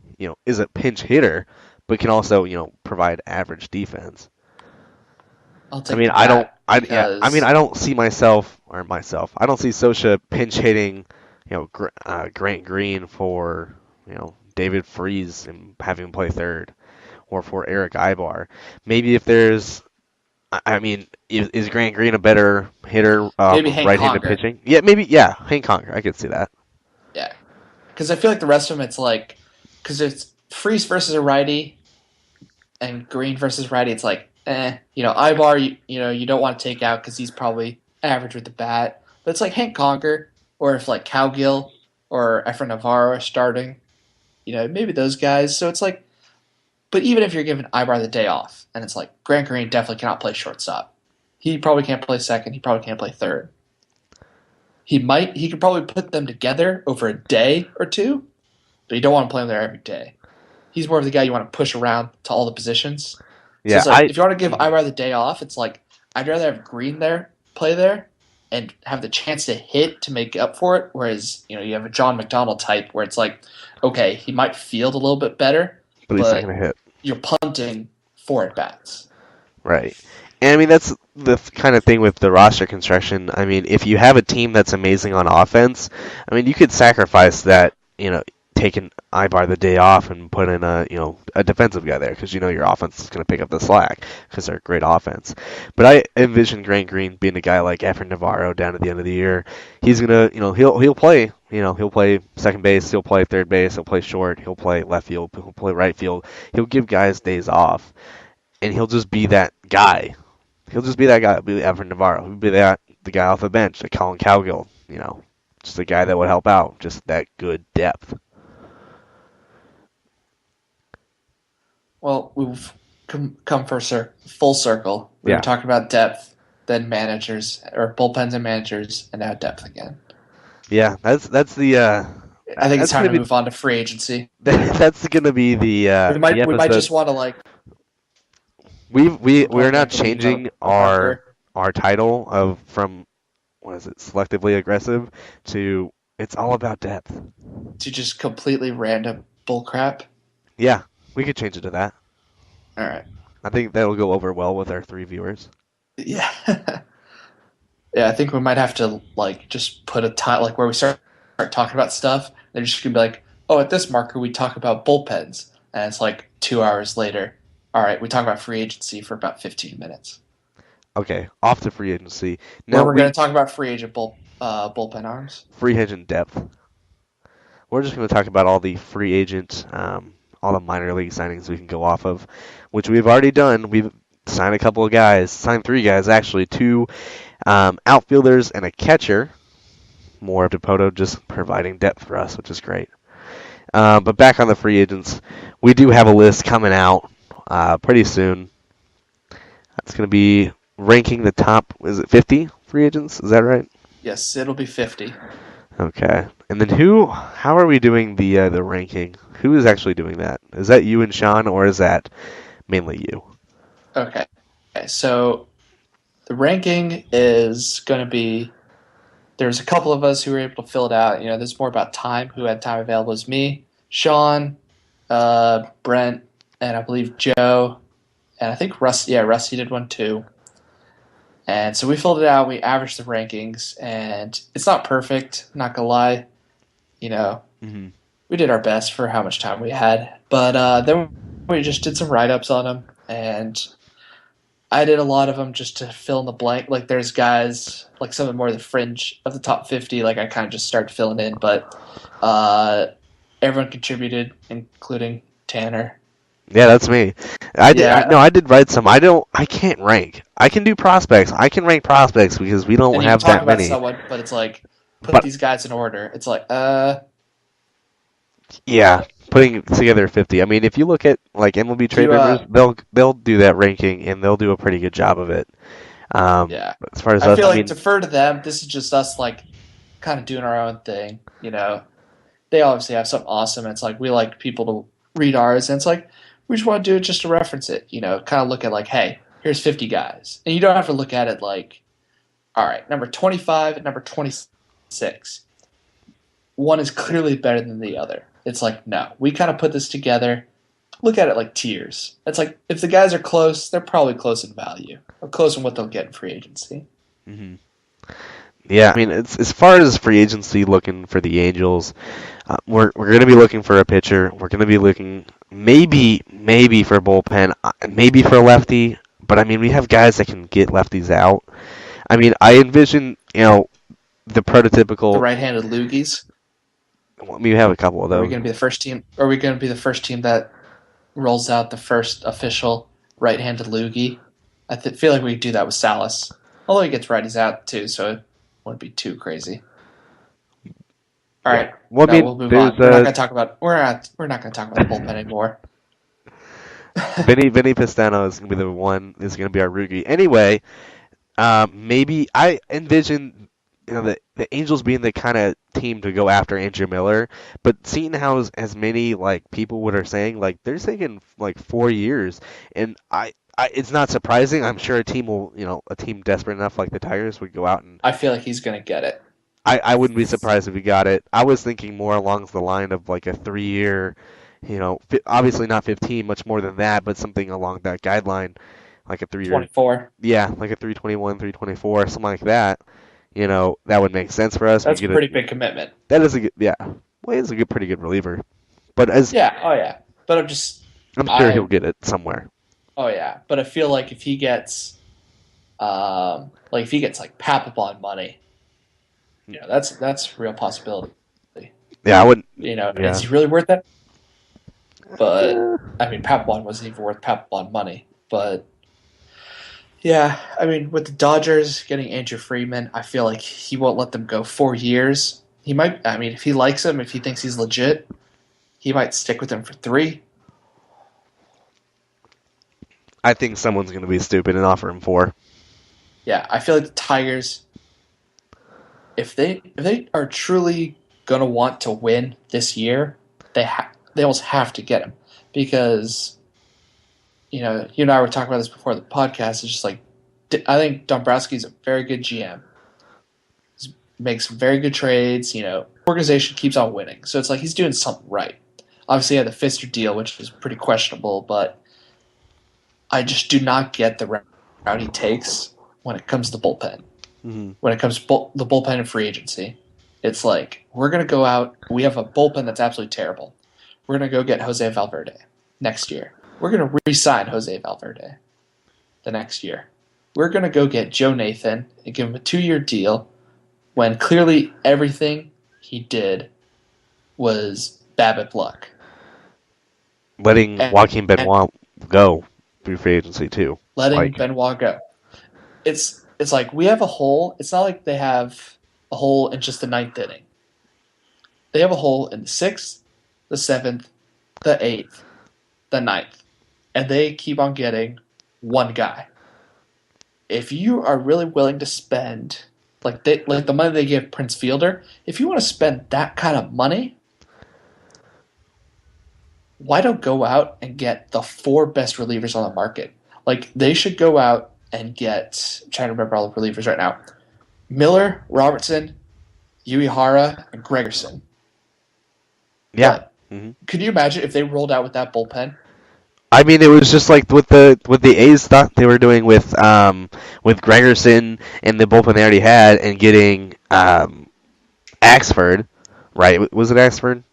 is a pinch hitter, but can also provide average defense? I'll I take mean, the I don't. bat I mean, because I don't see myself. I don't see Scioscia pinch hitting, Grant Green for David Freese and having him play third, or for Eric Ibar. Maybe if there's, I mean, is Grant Green a better hitter, maybe Hank right-handed Conger. pitching? Yeah, maybe. Yeah, Hank Conger. I could see that. Yeah, because I feel like the rest of them, it's like because it's Freeze versus a righty and Green versus righty. It's like Ibar. You don't want to take out because he's probably average with the bat. But it's like Hank Conger, or if like Cowgill or Efren Navarro are starting, maybe those guys. So it's like, but even if you're giving Ibar the day off, and it's like Grant Green definitely cannot play shortstop. He probably can't play second. He probably can't play third. He could probably put them together over a day or two, but you don't want to play him there every day. He's more of the guy you want to push around to all the positions. So Yeah, it's like if you want to give Ibar the day off, it's like I'd rather have Green play there, and have the chance to hit to make up for it. Whereas you have a John McDonald type where it's like, okay, he might field a little bit better, but he's not but gonna hit. you're punting 4 at bats. Right. And I mean, that's the kind of thing with the roster construction. I mean, if you have a team that's amazing on offense, I mean, you could sacrifice that, taking Ibar the day off and put in a defensive guy there because your offense is going to pick up the slack because they're a great offense. But I envision Grant Green being a guy like Efren Navarro down at the end of the year. He's gonna, he'll play, he'll play second base, he'll play third base, he'll play short, he'll play left field, he'll play right field. He'll give guys days off, and he'll just be that guy. He'll just be that guy. He'll be Efren Navarro. He'll be the guy off the bench, like Colin Cowgill. Just a guy that would help out. Just that good depth. Well, we've come for full circle. We Yeah. were talking about depth, then managers or bullpens and managers, and now depth again. Yeah, that's the. I think it's that's time gonna to be move on to free agency. that's gonna be the We might the we might episode. just want to like We're now like a changing our title of from what is it, selectively aggressive, to it's all about depth. to just completely random bullcrap. Yeah, we could change it to that. All right. I think that'll go over well with our 3 viewers. Yeah. Yeah, I think we might have to like just put a time like where we start talking about stuff. They're just gonna be like, oh, at this marker we talk about bullpens, and it's like 2 hours later. All right, we talk about free agency for about 15 minutes. Okay, off to free agency. Where Now we're gonna talk about free agent bullpen arms. free agent depth. We're just going to talk about all the free agent, all the minor league signings we can go off of, which we've already done. We've signed a couple of guys, signed 3 guys actually, 2 outfielders and a catcher. More of DePoto just providing depth for us, which is great. But back on the free agents, we do have a list coming out pretty soon. It's going to be ranking the top, is it 50 free agents? Is that right? Yes, it'll be 50. Okay. And then how are we doing the ranking? Who is actually doing that? Is that you and Sean, or is that mainly you? Okay. So the ranking is going to be there's a couple of us who were able to fill it out. There's more about time. Who had time available was me, Sean, Brent, and I believe Joe, and I think Rusty. Yeah, Rusty did one too. And so we filled it out. We averaged the rankings, and it's not perfect. Not gonna lie, Mm-hmm. we did our best for how much time we had. But then we just did some write-ups on them, and I did a lot of them just to fill in the blank. Like there's guys like some of the more the fringe of the top 50. Like I kind of just started filling in, but everyone contributed, including Tanner. Yeah, that's me. I did. Yeah, No, I did write some. I can't rank. I can do prospects. I can rank prospects because we don't and you can have talk that about many. someone, but it's like put But these guys in order. It's like yeah, putting together 50. I mean, if you look at like MLB do trade you rumors, they'll do that ranking and they'll do a pretty good job of it. yeah. As far as I us, feel I like mean, defer to them. This is just us like kind of doing our own thing. They obviously have something awesome. It's like we like people to read ours, and it's like we just want to do it just to reference it. Kind of look at like, hey, here's 50 guys, and you don't have to look at it like, all right, number 25 and number 26. One is clearly better than the other. It's like, no, we kind of put this together. Look at it like tiers. It's like if the guys are close, they're probably close in value or close in what they'll get in free agency. mhm. Yeah, I mean, it's as far as free agency looking for the Angels, we're going to be looking for a pitcher. We're going to be looking maybe for a bullpen, maybe for a lefty. But I mean, we have guys that can get lefties out. I mean, I envision the The prototypical. right-handed loogies. We have a couple of Are we those. going to be the first team? Are we going to be the first team that rolls out the first official right-handed loogie? I feel like we could do that with Salas. Although he gets righties out too, so it wouldn't be too crazy. All Yeah. right, Well, I no, mean, we'll move there's on. We're not going to talk about the bullpen anymore. Vinny Pistano is going to be the one. Is going to be our rookie. Anyway, maybe I envision the Angels being the kind of team to go after Andrew Miller, but seeing how as many like people what are saying like they're taking like 4 years, and it's not surprising. I'm sure a team will a team desperate enough like the Tigers would go out and I feel like he's going to get it. I wouldn't be surprised if we got it. I was thinking more along the line of like a 3 year, obviously not 15, much more than that, but something along that guideline, like a 3 year. 24. Yeah, like a 321, 324, something like that. That would make sense for us. We That's a get pretty it. big commitment. That is a good, yeah. Well, he's a pretty good reliever. But Yeah. Oh yeah. But I'm sure he'll get it somewhere. Oh yeah. But I feel like if he gets, like Papelbon money, that's a real possibility. Yeah, I wouldn't. Yeah. Yeah. Is he really worth that? But Eh, I mean, Papelbon wasn't even worth Papelbon money. But yeah, I mean, with the Dodgers getting Andrew Friedman, I feel like he won't let them go 4 years. He might. I mean, if he likes him, if he thinks he's legit, he might stick with him for 3. I think someone's going to be stupid and offer him 4. Yeah, I feel like the Tigers, if they are truly gonna want to win this year, they almost have to get him because you and I were talking about this before the podcast. It's just like I think Dombrowski's a very good GM. He makes very good trades. Organization keeps on winning, so it's like he's doing something right. Obviously, he had the Fister deal, which was pretty questionable, but I just do not get the route he takes when it comes to the bullpen. Mm-hmm. When it comes to the bullpen and free agency, it's like we're going to go out. We have a bullpen that's absolutely terrible. We're going to go get Jose Valverde next year. We're going to re-sign Jose Valverde the next year. We're going to go get Joe Nathan and give him a 2-year deal when clearly everything he did was BABIP luck. Letting Joaquin Benoit go through free agency too. Letting Benoit go. It's like we have a hole. It's not like they have a hole in just the 9th inning. They have a hole in the 6th, the 7th, the 8th, the 9th. And they keep on getting one guy. If you are really willing to spend like the money they give Prince Fielder, if you want to spend that kind of money, why don't go out and get the 4 best relievers on the market? Like they should go out and get, I'm trying to remember all the relievers right now. Miller, Robertson, Uehara, and Gregerson. Yeah. But hmm could you imagine if they rolled out with that bullpen? I mean, it was just like with the A's stuff they were doing with Gregerson and the bullpen they already had, and getting Axford, right? Was it Axford?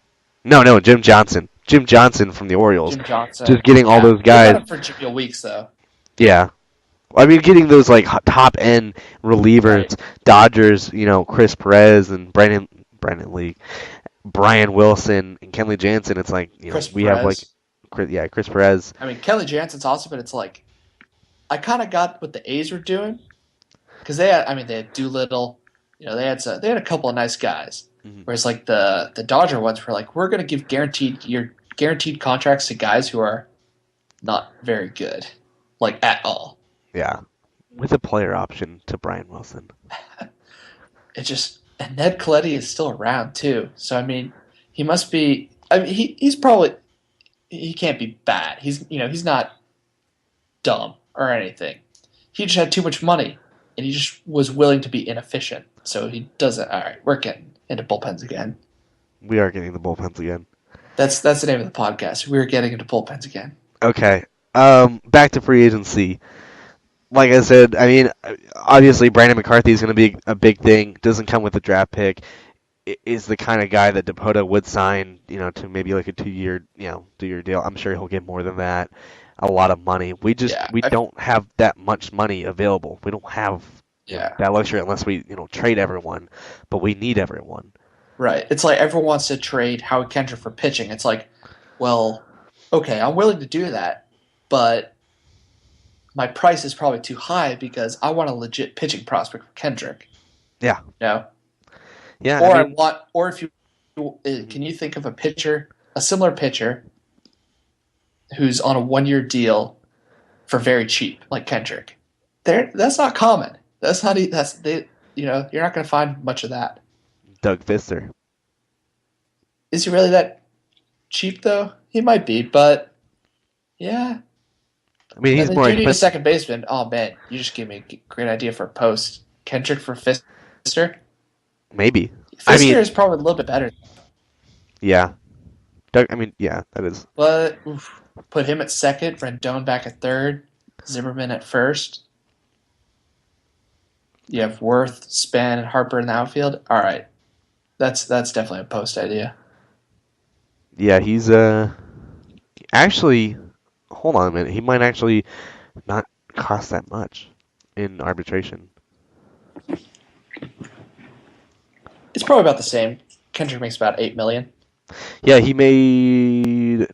No, Jim Johnson. Jim Johnson from the Orioles. Jim Just Johnson. getting all Yeah. those They got guys. him for Jimmy Weeks, though. Yeah. I mean, getting those like top end Right. relievers, Dodgers, Chris Perez and Brandon Lee, Brian Wilson and Kenley Jansen. It's like Chris we have like, Perez. Chris Perez. I mean, Kelly Jansen's awesome, but it's like, I kind of got what the A's were doing. Because they had Doolittle. They had a couple of nice guys. Mhm. Whereas like the Dodger ones were like, we're going to give guaranteed contracts to guys who are not very good, like at all. Yeah, with a player option to Brian Wilson. It just and Ned Coletti is still around too. So I mean, he must be. I mean, he's probably he can't be bad. He's not dumb or anything. He just had too much money, and he just was willing to be inefficient. So he doesn't. All right, we're getting into bullpens again. We are getting the bullpens again. That's the name of the podcast. We're getting into bullpens again. Okay. Back to free agency. Like I said, I mean, obviously Brandon McCarthy is going to be a big thing. Doesn't come with a draft pick. Is the kind of guy that Dipoto would sign, to maybe like a 2-year, 2-year deal. I'm sure he'll get more than that. A lot of money. Yeah, We don't have that much money available. We don't have yeah, that luxury unless we trade everyone. But we need everyone. right. It's like everyone wants to trade Howard Kendrick for pitching. It's like, well, okay, I'm willing to do that, but my price is probably too high because I want a legit pitching prospect for Kendrick. Yeah. No, Yeah. I or I mean, want, or if you can you think of a pitcher, a similar pitcher who's on a 1 year deal for very cheap, like Kendrick. That's not common. That's not that's they. You're not going to find much of that. Doug Fister. Is he really that cheap though? He might be, but yeah. I mean, And he's then more do you need a expensive. second baseman? Oh man, you just gave me a great idea for a post. Kendrick for Fister. Maybe. I Fister mean, is probably a little bit better, yeah. Doug. I mean, yeah. That is. but put him at second, Rendon back at third, Zimmerman at first. You have Worth, Span, and Harper in the outfield. All right, that's definitely a post idea. Yeah. He's actually. Hold on a minute. He might actually not cost that much in arbitration. It's probably about the same. Kendrick makes about 8 million. Yeah, he made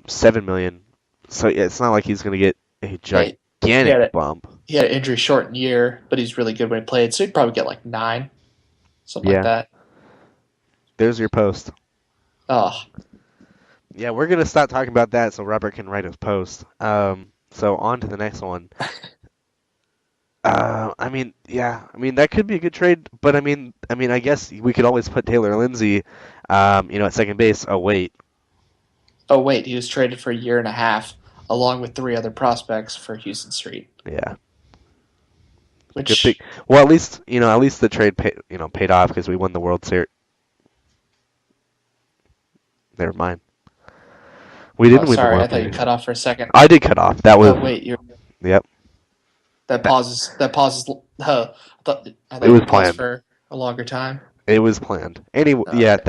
7 million. So yeah, it's not like he's gonna get a Hey, he had gigantic a, bump. he had an injury shortened year, but he's really good when he played, so he'd probably get like 9, something like Yeah, that. there's your post. Oh, Yeah, we're gonna stop talking about that so Robert can write his post. So on to the next one. I mean, yeah, I mean that could be a good trade, but I guess we could always put Taylor Lindsay, at second base. Oh wait, oh wait, he was traded for a year and a half, along with 3 other prospects for Houston Street, yeah, good thing. which Well, at least the trade paid off because we won the World Series. Never mind, we oh didn't win the sorry, I World thought you Series. cut off for a second. I did cut off. That was Oh wait, you yep. that That, pauses I it thought was you paused planned. for a longer time. It was planned. Anyway, yeah, Okay.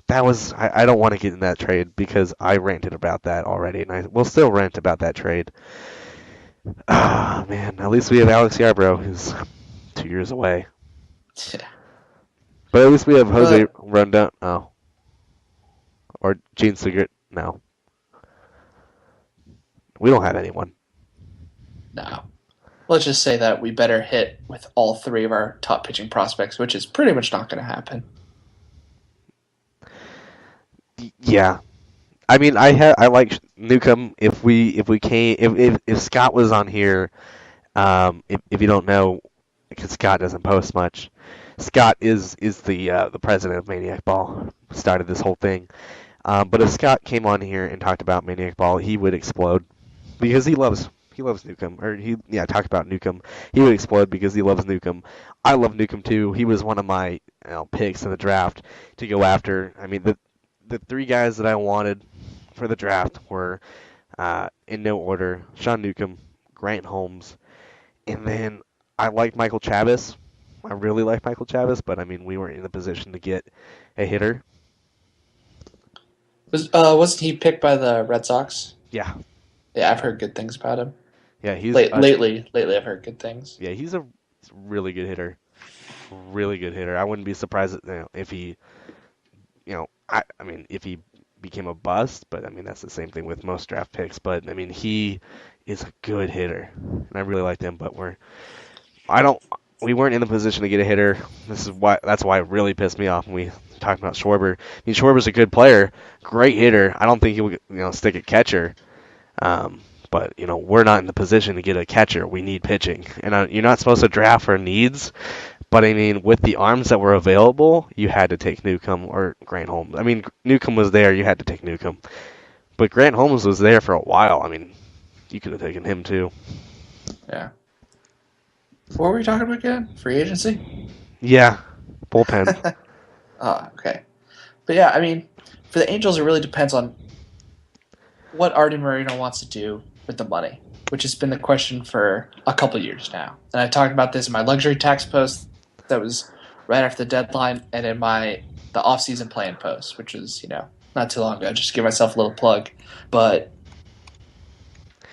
that was. I don't want to get in that trade because I ranted about that already, and I will still rant about that trade. Ah, man. At least we have Alex Yarbrough, who's 2 years away. Yeah. But at least we have Jose But Rondon. Oh, or Gene Sigurd. No, we don't have anyone. no. Let's just say that we better hit with all 3 of our top pitching prospects, which is pretty much not going to happen. Yeah, I mean, I like Newcomb. If Scott was on here, if you don't know, because Scott doesn't post much, Scott is the president of Maniac Ball. Started this whole thing. But if Scott came on here and talked about Maniac Ball, he would explode because He loves Newcomb, or talk about Newcomb. He would explode because he loves Newcomb. I love Newcomb too. He was one of my picks in the draft to go after. I mean, the three guys that I wanted for the draft were in no order: Sean Newcomb, Grant Holmes, and then I like Michael Chavis. I really like Michael Chavis, but I mean, we weren't in the position to get a hitter. Wasn't he picked by the Red Sox? Yeah, Yeah, I've heard good things about him. yeah, Lately, I've heard good things. yeah, he's a really good hitter. Really good hitter. I wouldn't be surprised if he, I mean, if he became a bust, but I mean, that's the same thing with most draft picks. But I mean, he is a good hitter, and I really liked him. But I don't, we weren't in the position to get a hitter. That's why it really pissed me off when we talked about Schwarber. I mean, Schwarber's a good player, great hitter. I don't think he would, stick at catcher. But we're not in the position to get a catcher. We need pitching, and you're not supposed to draft for needs. But I mean, with the arms that were available, you had to take Newcomb or Grant Holmes. I mean, Newcomb was there, you had to take Newcomb. But Grant Holmes was there for a while. I mean, you could have taken him too. Yeah. What were we talking about again? Free agency? Yeah, bullpen. Oh, okay. But yeah, I mean, for the Angels, it really depends on what Artie Moreno wants to do with the money, which has been the question for a couple years now. And I talked about this in my luxury tax post that was right after the deadline, and in the off-season plan post, which was not too long ago. Just to give myself a little plug, but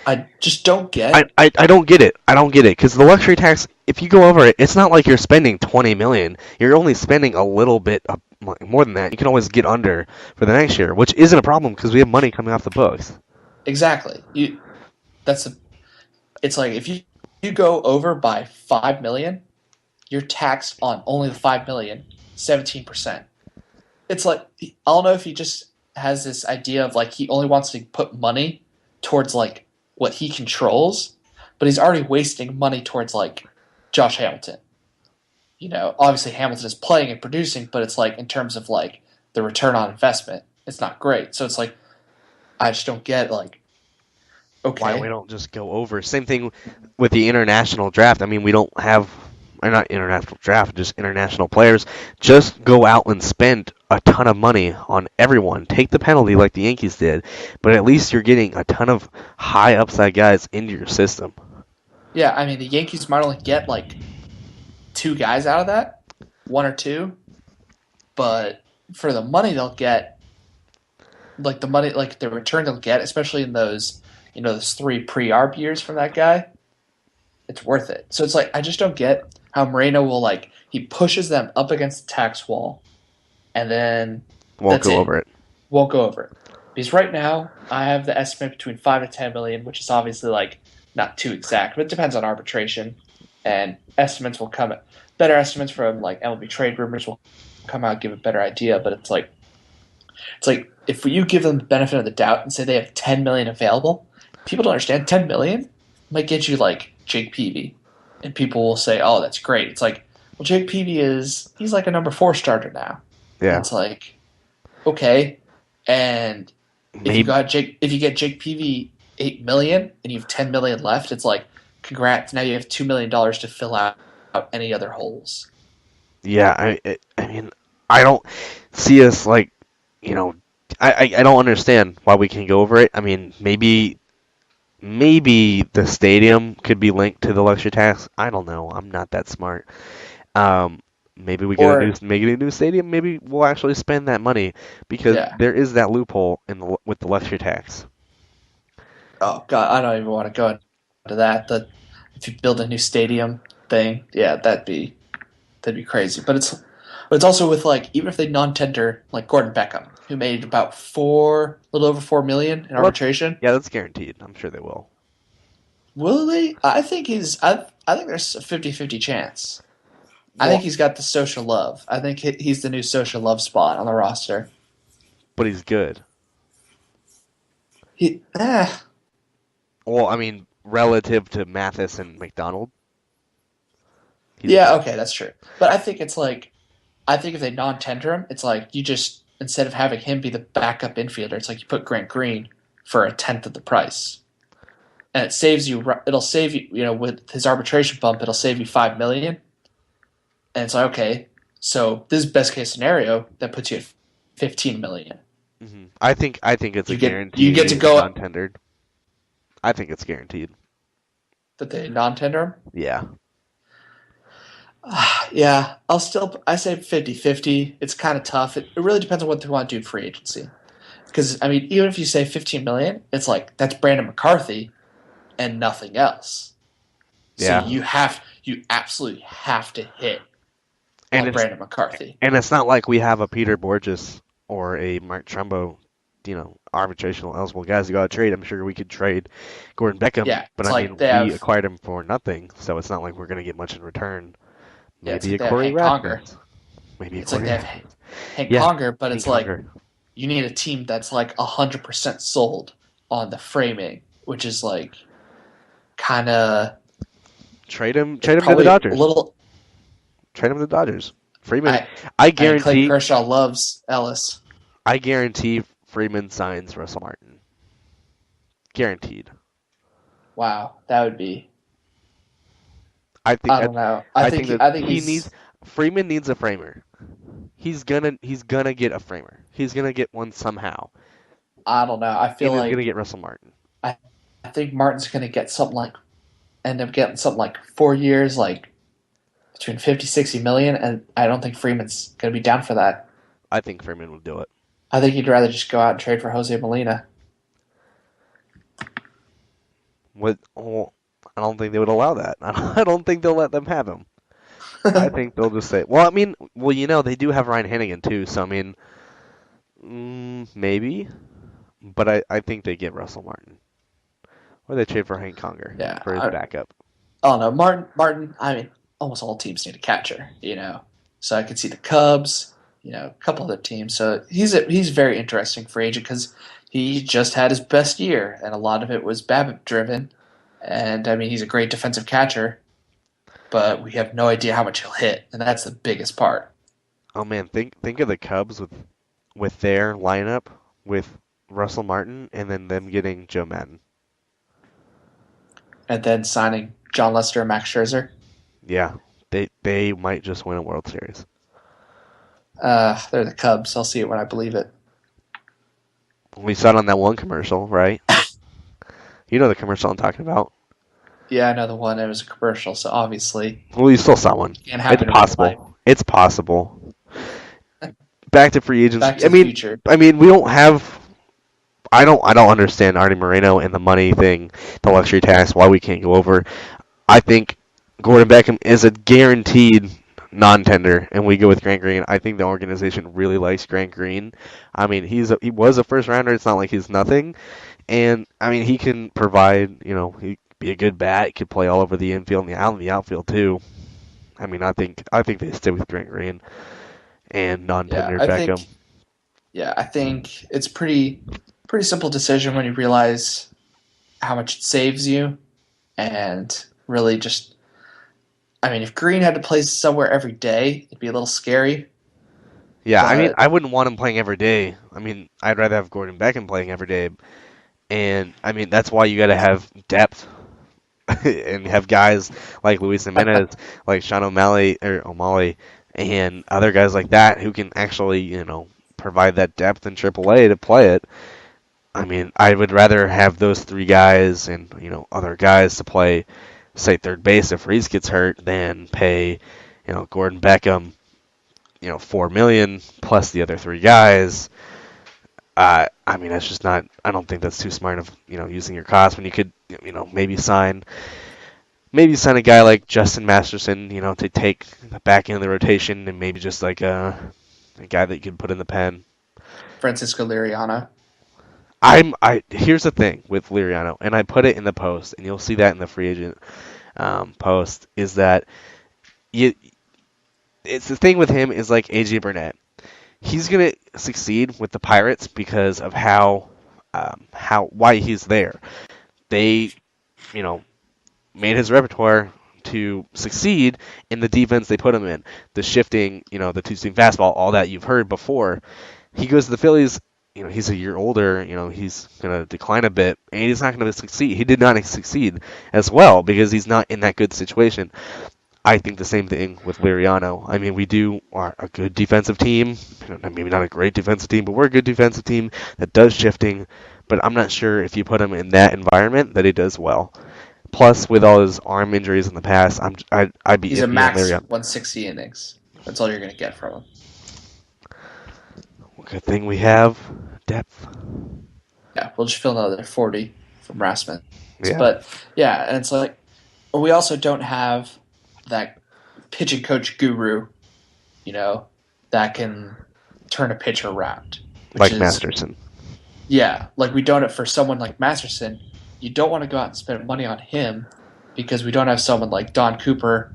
I just don't get. I don't get it. I don't get it because the luxury tax. If you go over it, it's not like you're spending $20 million. You're only spending a little bit more than that. You can always get under for the next year, which isn't a problem because we have money coming off the books. Exactly. It's like if you go over by $5 million, you're taxed on only the $5 million, 17%. It's like I don't know if he just has this idea of like he only wants to put money towards like what he controls, but he's already wasting money towards like Josh Hamilton. Obviously Hamilton is playing and producing, but it's like in terms of like the return on investment, it's not great. So it's like I just don't get like Why okay. we don't just go over. Same thing with the international draft. I mean, we don't have, or not international draft, just international players. Just go out and spend a ton of money on everyone. Take the penalty like the Yankees did, but at least you're getting a ton of high upside guys into your system. Yeah, I mean the Yankees might only get like two guys out of that, one or two, but for the money they'll get, like the return they'll get, especially in those 3 pre-arb years from that guy, it's worth it. So it's like I just don't get how Moreno will like he pushes them up against the tax wall, and then Won't that's go it. over it. Won't go over it because right now I have the estimate between 5 to 10 million, which is obviously like not too exact, but it depends on arbitration, and estimates will come. Better estimates from like MLB trade rumors will come out, give a better idea. But it's like if you give them the benefit of the doubt and say they have 10 million available, people don't understand 10 million might get you like Jake Peavy, and people will say, "Oh, that's great." It's like, well, Jake Peavy he's like a number 4 starter now, and Yeah. it's like, okay, and if Maybe. you get Jake Peavy 8 million and you have 10 million left, it's like, congrats! Now you have $2 million to fill out any other holes. Yeah. I mean, I don't see us like, you know, I don't understand why we can go over it. I mean, maybe the stadium could be linked to the luxury tax. I don't know. I'm not that smart. Maybe we get Or make it a new stadium. Maybe we'll actually spend that money because yeah, there is that loophole with the luxury tax. oh god, I don't even want to go into that. If you build a new stadium thing, yeah, that'd be crazy. But it's also with like even if they non-tender like Gordon Beckham, who made about a little over 4 million in Well, arbitration. yeah, that's guaranteed. I'm sure they will. Will they? I think there's a 50-50 chance. I think Well, he's got the social love. I think he's the new social love spot on the roster. but he's good. He, eh. Well, I mean, relative to Mathis and McDonald, he's Yeah, good. okay, that's true. But I think it's like, I think if they non-tender him, it's like you just, instead of having him be the backup infielder, it's like you put Grant Green for a tenth of the price. and it saves you. It'll save you. You know, with his arbitration bump, it'll save you 5 million. And it's like, okay, so this is best case scenario that puts you at 15 million. I think it's a You guarantee get to he's go non-tendered. I think it's guaranteed. that they non-tender him. Yeah. Yeah, I say 50-50. It's kind of tough. It really depends on what they want to do in free agency. Because I mean, even if you say 15 million, it's like that's Brandon McCarthy and nothing else. So Yeah. you absolutely have to hit And on it's Brandon McCarthy. and it's not like we have a Peter Borges or a Mark Trumbo, arbitrational eligible guys you got to trade. I'm sure we could trade Gordon Beckham, Yeah, but it's I like mean, they we have. acquired him for nothing, so it's not like we're going to get much in return. Yeah, it's Maybe like a they have Corey Hank Conger. Rasmus. Maybe a It's like Corey they have Rasmus. Hank Yeah, Conger, but Hank it's like Conger. you need a team that's like 100% sold on the framing, which is like kind of Trade him. it's Trade him to the probably a Dodgers. little. Trade him to the Dodgers. Freeman. I I I mean, Clayton guarantee. Kershaw loves Ellis. I guarantee Freeman signs Russell Martin. Guaranteed. Wow, that would be. I think I that don't know. I think that I think he needs he's. Freeman needs a framer. He's gonna get a framer. He's gonna get one somehow, I don't know. I and feel he's gonna like get Russell Martin. I think Martin's going to get something like end up getting something like 4 years, like between 50-60 million, and I don't think Freeman's going to be down for that. I think Freeman would do it. I think he'd rather just go out and trade for Jose Molina. Well, I don't think they would allow that. I don't think they'll let them have him. I think they'll just say, well, I mean, they do have Ryan Hannigan too, so I mean, maybe, but I think they get Russell Martin, or they trade for Hank Conger Yeah, for his backup. I don't know. Martin. I mean, almost all teams need a catcher, So I could see the Cubs, a couple other teams. So he's a very interesting free agent because he just had his best year, and a lot of it was BABIP driven. And I mean, he's a great defensive catcher, but we have no idea how much he'll hit, and that's the biggest part. Oh man, think of the Cubs with their lineup with Russell Martin and then them getting Joe Madden. And then signing John Lester and Max Scherzer. Yeah, they might just win a World Series. They're the Cubs. I'll see it when I believe it. We saw it on that one commercial, right? You know the commercial I'm talking about. Yeah, I know the one. It was a commercial, so obviously Well, you still saw one. can't happen It's in real life. possible. It's possible. Back to free agency. Back to the future. I mean, we don't have. I don't understand Artie Moreno and the money thing, the luxury tax. Why we can't go over. I think Gordon Beckham is a guaranteed non-tender, and we go with Grant Green. I think the organization really likes Grant Green. I mean, he was a first rounder. It's not like he's nothing, and I mean he can provide. He be a good bat. He could play all over the infield and out in the outfield too. I mean, I think they stay with Grant Green and Yeah, non-tender I Beckham. think. Yeah, I think it's pretty simple decision when you realize how much it saves you, and really just. I mean, if Green had to play somewhere every day, it'd be a little scary. Yeah, I mean, But I wouldn't want him playing every day. I mean, I'd rather have Gordon Beckham playing every day. And I mean, that's why you got to have depth and have guys like Luis Jimenez, like Sean O'Malley, and other guys like that who can actually, provide that depth in AAA to play it. I mean, I would rather have those three guys and, other guys to play, say, third base if Reese gets hurt than pay, Gordon Beckham, $4 million plus the other three guys. I mean, that's just not. I don't think that's too smart of using your cost when you could maybe sign a guy like Justin Masterson to take the back end of the rotation and maybe just like a guy that you could put in the pen. Francisco Liriano. Here's the thing with Liriano, and I put it in the post, and you'll see that in the free agent post is that it's the thing with him is like AJ Burnett. He's gonna succeed with the Pirates because of why he's there. They, made his repertoire to succeed in the defense they put him in. The shifting, the two-seam fastball, all that you've heard before. He goes to the Phillies. he's a year older. He's gonna decline a bit, and he's not gonna succeed. He did not succeed as well because he's not in that good situation. I think the same thing with Liriano. I mean, we are a good defensive team. Maybe not a great defensive team, but we're a good defensive team that does shifting. But I'm not sure if you put him in that environment that he does well. Plus, with all his arm injuries in the past, I'd be He's a iffy on max Liriano. 160 innings. That's all you're going to get from him. Good thing we have depth. Yeah, we'll just fill another 40 from Rasmus. Yeah, But yeah, and it's like we also don't have that pitching coach guru, you know, that can turn a pitcher around. Which like is Masterson. yeah, like we don't for someone like Masterson, you don't want to go out and spend money on him because we don't have someone like Don Cooper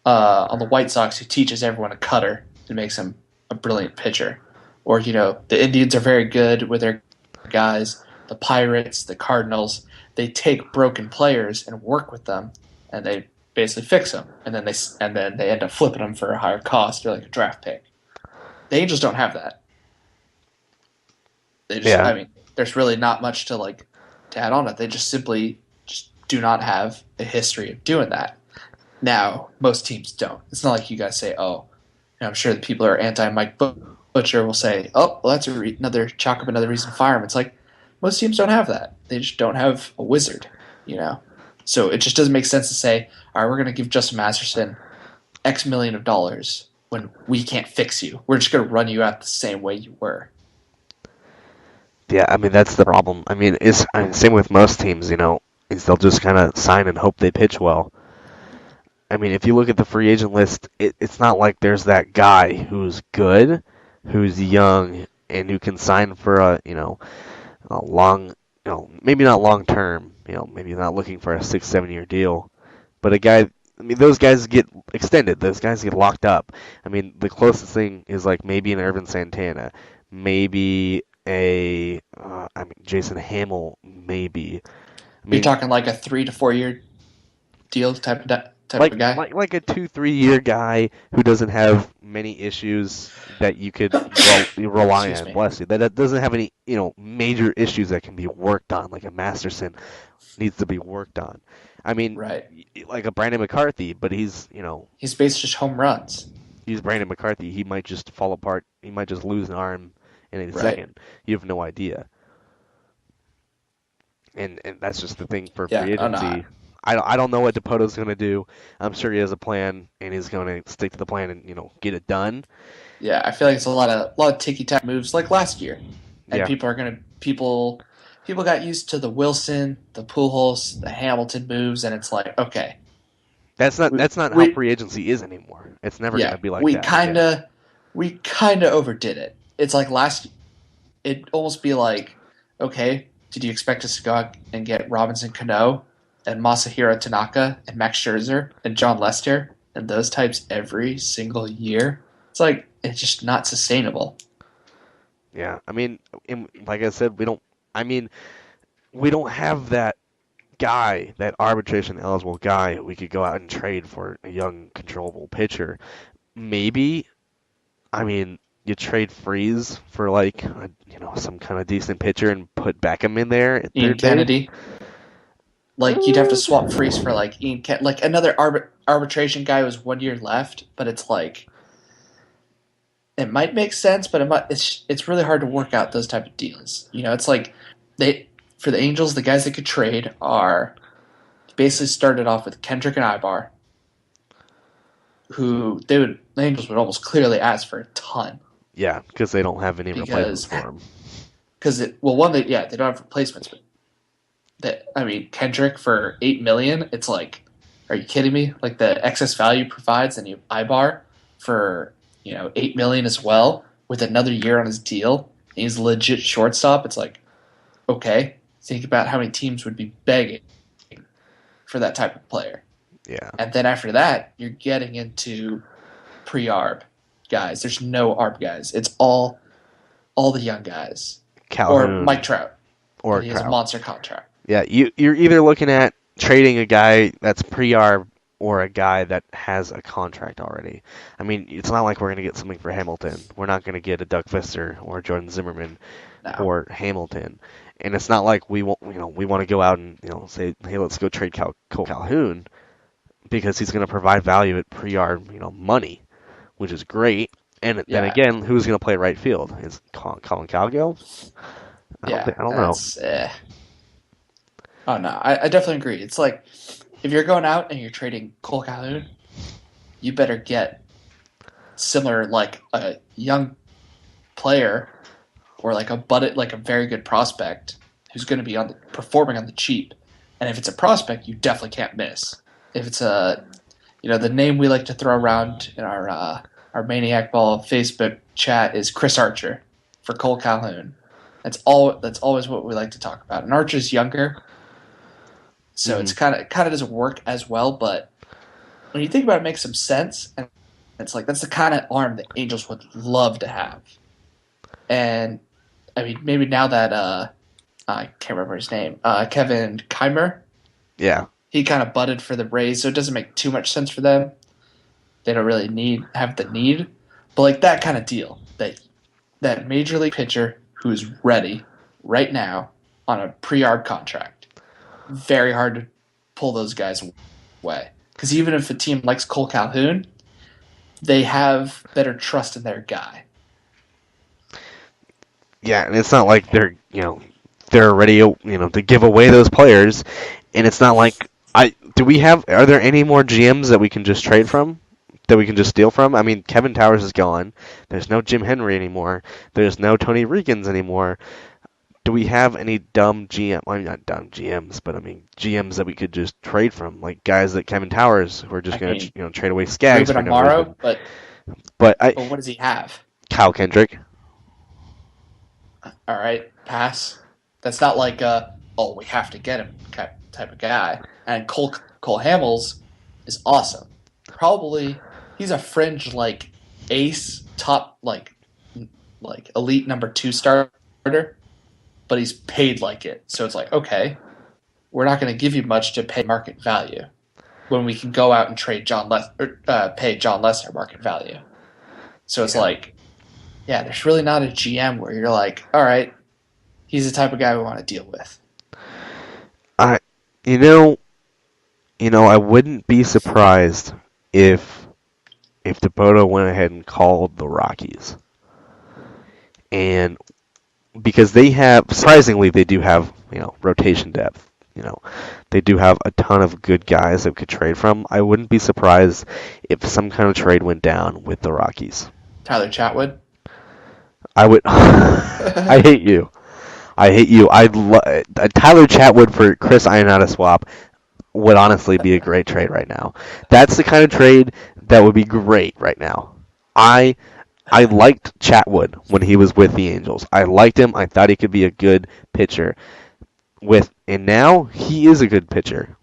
on the White Sox who teaches everyone a cutter and makes him a brilliant pitcher. Or, the Indians are very good with their guys. The Pirates, the Cardinals, they take broken players and work with them, and they basically fix them, and then they end up flipping them for a higher cost or like a draft pick. The Angels don't have that. They just, Yeah. I mean, there's really not much to add on it. They just simply just do not have a history of doing that. Now, most teams don't. It's not like you guys say, "Oh," I'm sure the people who are anti Mike Butcher will say, "Oh, well, that's another chalk up another reason to fire him." It's like most teams don't have that. They just don't have a wizard. So it just doesn't make sense to say, "All right, we're going to give Justin Masterson X million of dollars when we can't fix you. We're just going to run you out the same way you were." Yeah, I mean that's the problem. Same with most teams. Is they'll just kind of sign and hope they pitch well. I mean, if you look at the free agent list, it's not like there's that guy who's good, who's young, and who can sign for a long, maybe not long term, maybe not looking for a 6, 7 year deal, but a guy. I mean, those guys get extended. Those guys get locked up. I mean, the closest thing is like maybe an Irvin Santana, maybe Jason Hamill, maybe. I You're mean, talking like a 3 to 4 year deal type like of guy. like a 2, 3 year guy who doesn't have many issues that you could rely Excuse on. me. Bless you. That doesn't have any major issues that can be worked on. Like a Masterson needs to be worked on. I mean, Right. like a Brandon McCarthy, but he's He's basically just home runs. he's Brandon McCarthy. He might just fall apart. He might just lose an arm in a Right. second. You have no idea. And that's just the thing for Yeah. free Oh no. agency. I don't know what Depoto's going to do. I'm sure he has a plan, and he's going to stick to the plan and get it done. Yeah, I feel like it's a lot of ticky tack moves like last year, and Yeah, people got used to the Wilson, the Pujols, the Hamilton moves, and it's like okay, we that's not how we free agency is anymore. It's never going yeah to be like we that again. kind of overdid it. It's like it'd almost be like okay, did you expect us to go out and get Robinson Cano and Masahiro Tanaka and Max Scherzer and John Lester and those types every single year? It's like it's just not sustainable. Yeah, I mean, like I said, we don't. I mean, we don't have that guy, that arbitration eligible guy we could go out and trade for a young, controllable pitcher. Maybe, I mean, you trade Freeze for like some kind of decent pitcher and put Beckham in there at Ian third base. Kennedy. Like you'd have to swap Freeze for like like another arbitration guy who was 1 year left, but it's like it might make sense, but it's really hard to work out those type of deals. It's like they for the Angels, the guys that could trade are basically started off with Kendrick and Ibar, who the Angels would almost clearly ask for a ton Yeah, because they don't have any replacements for him. they don't have replacements, but Kendrick for 8 million, it's like, are you kidding me? Like the excess value provides, and you have Ibar for 8 million as well with another year on his deal. And he's a legit shortstop. It's like, okay, think about how many teams would be begging for that type of player. Yeah, And then after that, you're getting into pre-arb guys. There's no arb guys. It's all the young guys or Calhoun Mike Trout, or and he has a Trout. monster contract. Yeah, you're either looking at trading a guy that's pre-arb or a guy that has a contract already. I mean, it's not like we're going to get something for Hamilton. We're not going to get a Doug Fister or a Jordan Zimmerman. No. for Hamilton. And it's not like we want to go out and say, hey, let's go trade Cole Calhoun because he's going to provide value at pre-yard money, which is great. And then Yeah. again, who's going to play right field? Is Colin Cowgill? Yeah. I don't know. That's. Oh no, I definitely agree. It's like if you're going out and you're trading Cole Calhoun, you better get similar like a young player or like like a very good prospect who's going to be performing on the cheap. And if it's a prospect, you definitely can't miss. If it's the name we like to throw around in our Maniac Ball Facebook chat is Chris Archer for Cole Calhoun. That's all. That's always what we like to talk about. And Archer's younger, so Hmm. it's kind of doesn't work as well. But when you think about it, it makes some sense. And it's like that's the kind of arm the Angels would love to have. And I mean, maybe now that I can't remember his name, Kevin Keimer, Yeah. he kind of butted for the Rays, so it doesn't make too much sense for them. They don't really have the need, but like that kind of deal, that major league pitcher who's ready right now on a pre-arb contract, very hard to pull those guys away. Because even if a team likes Cole Calhoun, they have better trust in their guy. Yeah, and it's not like they're ready to give away those players, and it's not like are there any more GMs that we can just trade from? That we can just steal from? I mean, Kevin Towers is gone. There's no Jim Henry anymore. There's no Tony Reagans anymore. Do we have any dumb GM? I mean, not dumb GMs, but I mean GMs that we could just trade from, like guys like Kevin Towers, who are just I going mean, to trade away Skaggs Ruben for no Amaro, reason. but But what does he have? Kyle Kendrick. All right, pass. That's not like we have to get him type of guy. And Cole Hamels is awesome. Probably he's a fringe like ace top like elite number 2 starter, but he's paid like it. So it's like, okay, we're not going to give you much to pay market value when we can go out and trade pay John Lester market value. So it's Yeah. like, yeah, there's really not a GM where you're like, all right, he's the type of guy we want to deal with. I, you know, I wouldn't be surprised if DeBoto went ahead and called the Rockies, and because surprisingly they do have rotation depth. They do have a ton of good guys that we could trade from. I wouldn't be surprised if some kind of trade went down with the Rockies. Tyler Chatwood. I would. I hate you. I hate you. Tyler Chatwood for Chris Ionata swap would honestly be a great trade right now. That's the kind of trade that would be great right now. I liked Chatwood when he was with the Angels. I liked him. I thought he could be a good pitcher. And now he is a good pitcher.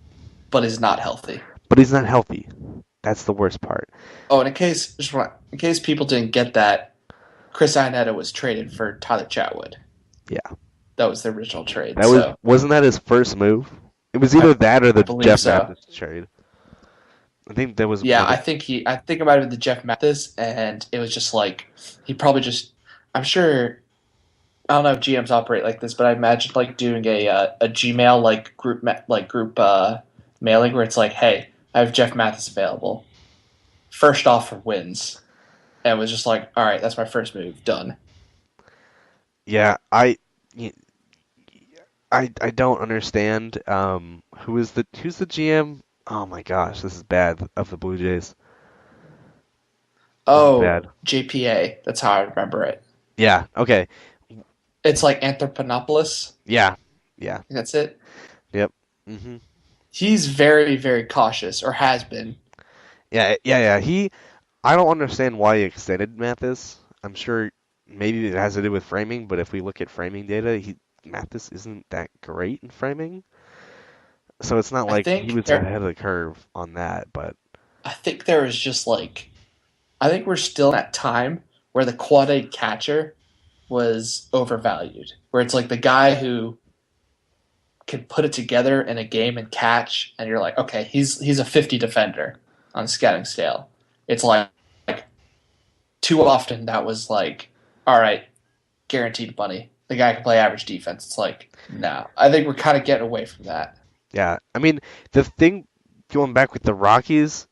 But he's not healthy. But he's not healthy. That's the worst part. Oh, and in case people didn't get that, Chris Iannetta was traded for Tyler Chatwood. Yeah. That was the original trade. Wasn't that his first move? It was either that or the Jeff Mathis trade. I think there was. Yeah, I think it might have been the Jeff Mathis, and it was just like he probably just. I'm sure. I don't know if GMs operate like this, but I imagine like doing a Gmail group mailing where it's like, hey, I have Jeff Mathis available. First offer wins, and it was just like, all right, that's my first move done. Yeah, I don't understand. Who's the GM? Oh my gosh, this is bad of the Blue Jays. Oh, JPA. That's how I remember it. Yeah. Okay. It's like Anthropopoulos. Yeah. Yeah. That's it. Yep. Mhm. He's very, very cautious, or has been. Yeah. Yeah. Yeah. I don't understand why he extended Mathis. I'm sure maybe it has to do with framing, but if we look at framing data, Mathis isn't that great in framing. So it's not like he was ahead of the curve on that, but I think there was just like I think we're still in that time where the quad A catcher was overvalued. Where it's like the guy who can put it together in a game and catch, and you're like, okay, he's a 50 defender on the scouting scale. It's like too often that was like, all right, guaranteed money. the guy can play average defense. It's like, no. I think we're kind of getting away from that. Yeah, I mean, the thing going back with the Rockies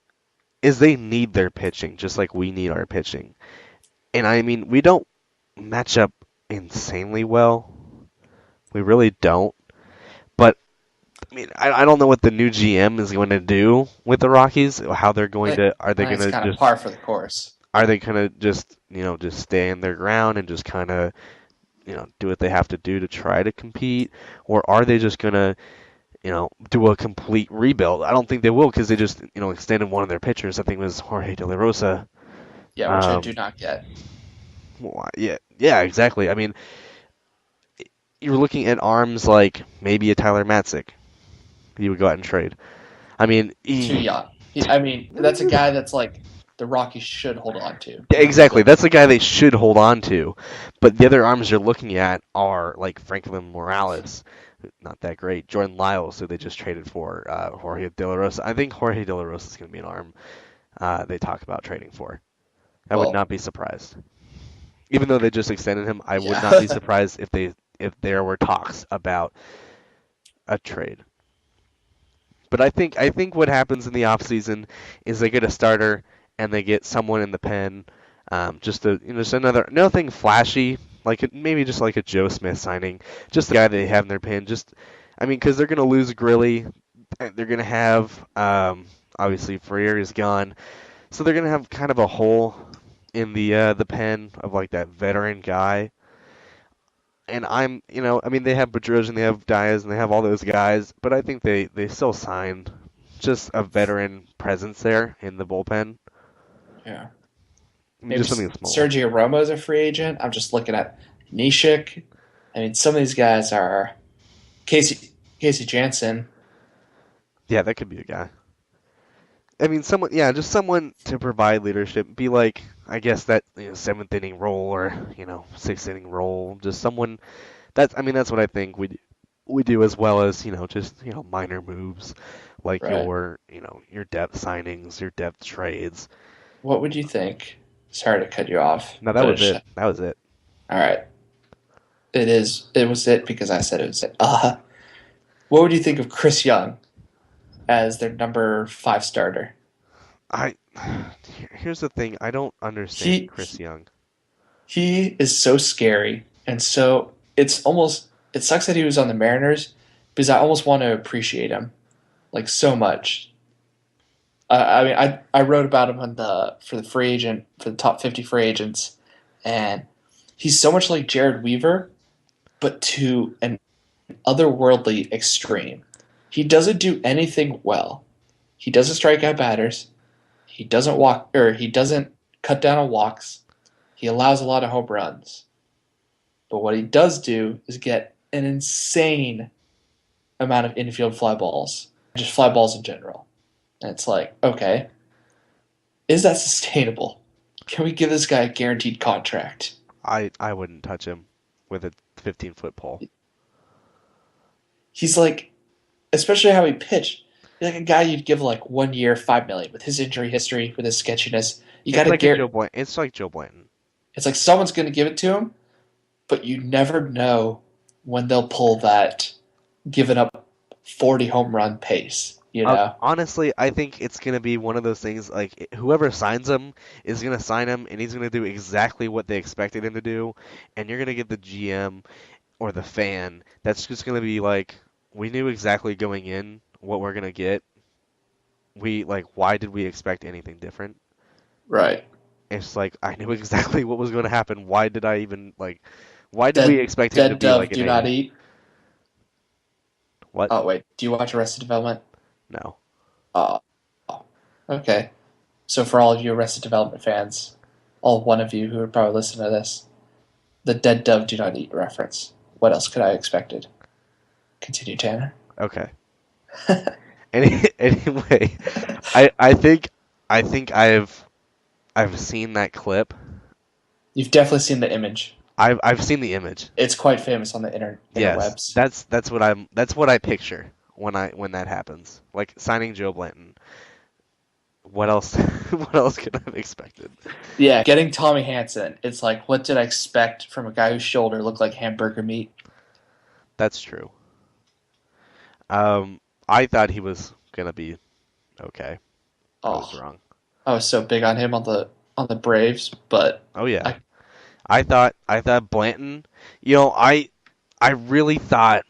is they need their pitching just like we need our pitching. And I mean, we don't match up insanely well. We really don't. But I mean, I don't know what the new GM is going to do with the Rockies. How they're I going think, to are they I think going it's to kind of just par for the course. are they going to just just stay in their ground and just kind of do what they have to do to try to compete, or are they just going to do a complete rebuild? I don't think they will because they just extended one of their pitchers. I think it was Jorge De La Rosa. Yeah, which I do Um, not get. well, yeah, exactly. I mean, you're looking at arms like maybe a Tyler Matzik. You would go out and trade. I mean, Too young. I mean, that's a guy that's like the Rockies should hold on to yeah, to exactly. rebuild. That's the guy they should hold on to. But the other arms you're looking at are like Franklin Morales, not that great. Jordan Lyles, who they just traded for, Jorge De La Rosa. I think Jorge De La Rosa is going to be an arm they talk about trading for. I would Well, not be surprised. Even though they just extended him, I would not be yeah. surprised if there were talks about a trade. But I think what happens in the offseason is they get a starter and they get someone in the pen, just another thing flashy, like maybe just like a Joe Smith signing, just the guy they have in their pen. Just I mean, because they're gonna lose Grilly, they're gonna have obviously Freire is gone, so they're gonna have kind of a hole in the pen of like that veteran guy. And I mean, they have Bedrosian, they have Diaz, and they have all those guys, but I think they still signed just a veteran presence there in the bullpen. Yeah. I mean, Maybe just something small. Sergio Romo is a free agent. I'm just looking at Nishik. I mean, some of these guys are Casey Jansen. Yeah, that could be a guy. I mean, just someone to provide leadership. Be like, I guess that seventh inning role or sixth inning role. Just someone I mean, that's what I think we do as well as just minor moves like Right. your depth signings, your depth trades. What would you think? Sorry to cut you off. No, that was Finish it. it. That was it. All right. It is. It was it because I said it was it. What would you think of Chris Young as their number 5 starter? I Here's the thing. I don't understand He Chris Young. he is so scary, and so it sucks that he was on the Mariners because I almost want to appreciate him like so much. I mean, I wrote about him on the for the free agent for the top 50 free agents, and he's so much like Jared Weaver, but to an otherworldly extreme. He doesn't do anything well. He doesn't strike out batters. He doesn't cut down on walks. He allows a lot of home runs. But what he does do is get an insane amount of infield fly balls, just fly balls in general. And it's like, okay, is that sustainable? Can we give this guy a guaranteed contract? I wouldn't touch him with a 15-foot pole. He's like, especially how he pitched. He's like a guy you'd give like 1 year, 5 million with his injury history, with his sketchiness. You got It's to like a get. Joe Blanton. It's like Joe Blanton. It's like someone's going to give it to him, but you never know when they'll pull that giving up 40 home run pace. You know, Honestly, I think it's gonna be one of those things like whoever signs him is gonna sign him, and he's gonna do exactly what they expected him to do, and you're gonna get the GM or the fan that's just gonna be like, we knew exactly going in what we're gonna get. Why did we expect anything different? right? It's like I knew exactly what was gonna happen. Why did I even why did we Dead expect him to dead be dove like an do not A? eat. What? Oh wait, do you watch Arrested Development? No. Oh, okay. So for all of you Arrested Development fans, all one of you who are probably listening to this, the dead dove do not eat reference. What else could I have expected? Continue, Tanner. Okay. Anyway, I think I've seen that clip. You've definitely seen the image. I've seen the image. It's quite famous on the Yes, interwebs. that's what I picture when that happens. Like signing Joe Blanton. what else? What else could I have expected? Yeah, getting Tommy Hansen. It's like, what did I expect from a guy whose shoulder looked like hamburger meat? That's true. I thought he was gonna be okay. I was Oh, wrong. I was so big on him on the Braves, but Oh yeah. I I thought Blanton. You know, I really thought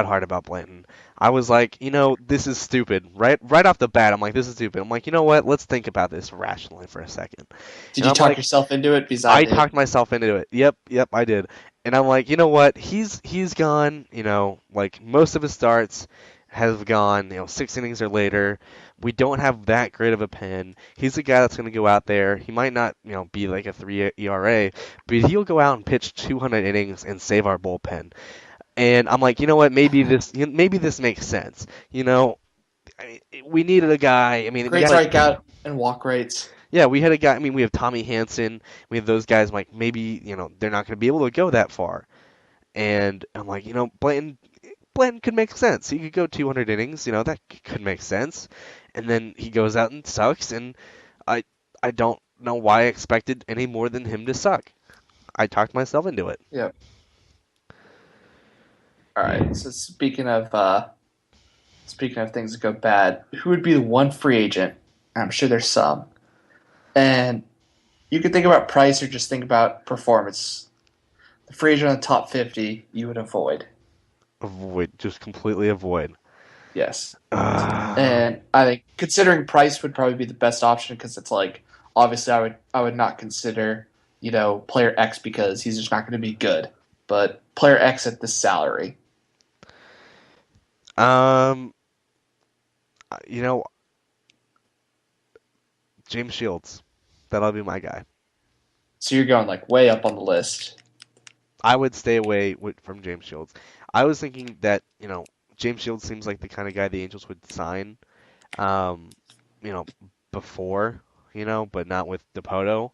hard about Blanton. I was like, this is stupid. Right off the bat, I'm like, this is stupid. I'm like, you know what? Let's think about this rationally for a second. did And you I'm talk like, yourself into it? Because I I did. talked myself into it. Yep, I did. And I'm like, you know what? He's gone. Like most of his starts have gone. 6 innings or later. We don't have that great of a pen. He's the guy that's going to go out there. He might not, be like a 3 ERA, but he'll go out and pitch 200 innings and save our bullpen. And I'm like, you know what? Maybe this makes sense. We needed a guy. I mean, we Great got like, strikeout and walk rates. yeah, we had a guy. I mean, we have Tommy Hansen. We have those guys. I'm like, maybe they're not going to be able to go that far. And I'm like, Blanton could make sense. He could go 200 innings. That could make sense. And then he goes out and sucks. And I I don't know why I expected any more than him to suck. I talked myself into it. Yep. All right. So speaking of things that go bad, who would be the one free agent? I'm sure there's some. And you could think about price or just think about performance. The free agent on the top 50, you would avoid. Avoid, just completely avoid. Yes. Uh, And I think considering price would probably be the best option because it's like obviously I would not consider player X because he's just not going to be good, but player X at this salary. um, you know, James Shields. That'll be my guy. So you're going like way up on the list. I would stay away from James Shields. I was thinking that, James Shields seems like the kind of guy the Angels would sign, um, you know, before, but not with Dipoto,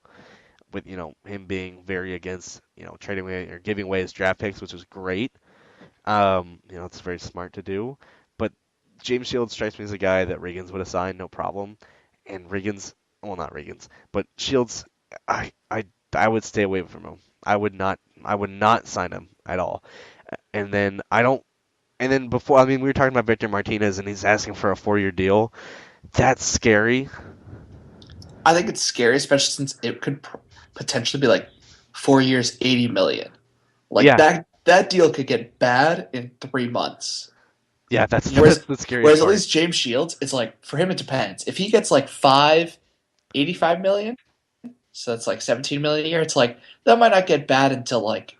with, him being very against, trading away or giving away his draft picks, which was great. It's very smart to do. But James Shields strikes me as a guy that Riggins would have signed, no problem. And Riggins, well, not Riggins, but Shields, I, I, I would stay away from him. I would not sign him at all. And then I don't. And then before, I mean, we were talking about Victor Martinez, and he's asking for a 4-year deal. That's scary. I think it's scary, especially since it could potentially be like 4 years, 80 million. Like Yeah, that deal could get bad in 3 months. yeah, that's Whereas that's the scariest whereas at part. least James Shields, it's like for him it depends. If he gets like 5, 85 million, so that's like 17 million a year, it's like that might not get bad until like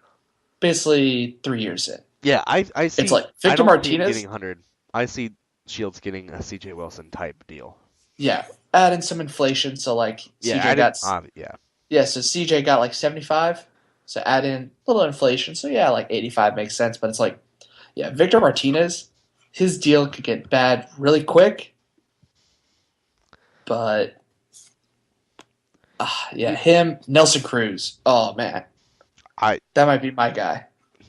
basically 3 years in. Yeah, I It's see. like I Victor don't see him getting Martinez, 100. I see Shields getting a CJ Wilson type deal. yeah, add in some inflation. So like Yeah, CJ I didn't. got Yeah, yeah, so CJ got like 75. So add in a little inflation. So yeah, like 85 makes sense, but it's like yeah, Victor Martinez, his deal could get bad really quick, but yeah, you. him, Nelson Cruz. Oh man, I. that might be my guy.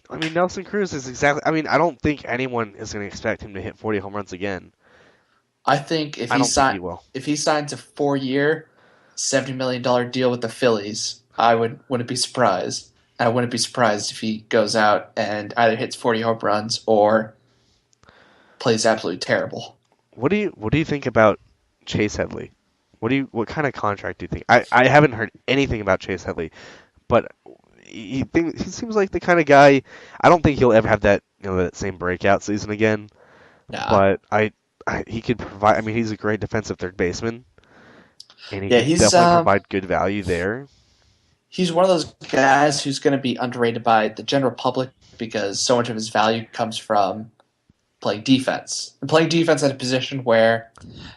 I mean, Nelson Cruz is exactly. I mean, I don't think anyone is going to expect him to hit 40 home runs again. I think I don't think he will. if he signs a 4 year, $70 million deal with the Phillies, I wouldn't be surprised. I wouldn't be surprised if he goes out and either hits 40 home runs or plays absolutely terrible. What do you think about Chase Headley? What kind of contract do you think? I haven't heard anything about Chase Headley, but he seems like the kind of guy. I don't think he'll ever have that same breakout season again. Nah. But he could provide. I mean, he's a great defensive third baseman, and he Yeah, could definitely provide good value there. he's one of those guys who's going to be underrated by the general public because so much of his value comes from playing defense and playing defense at a position where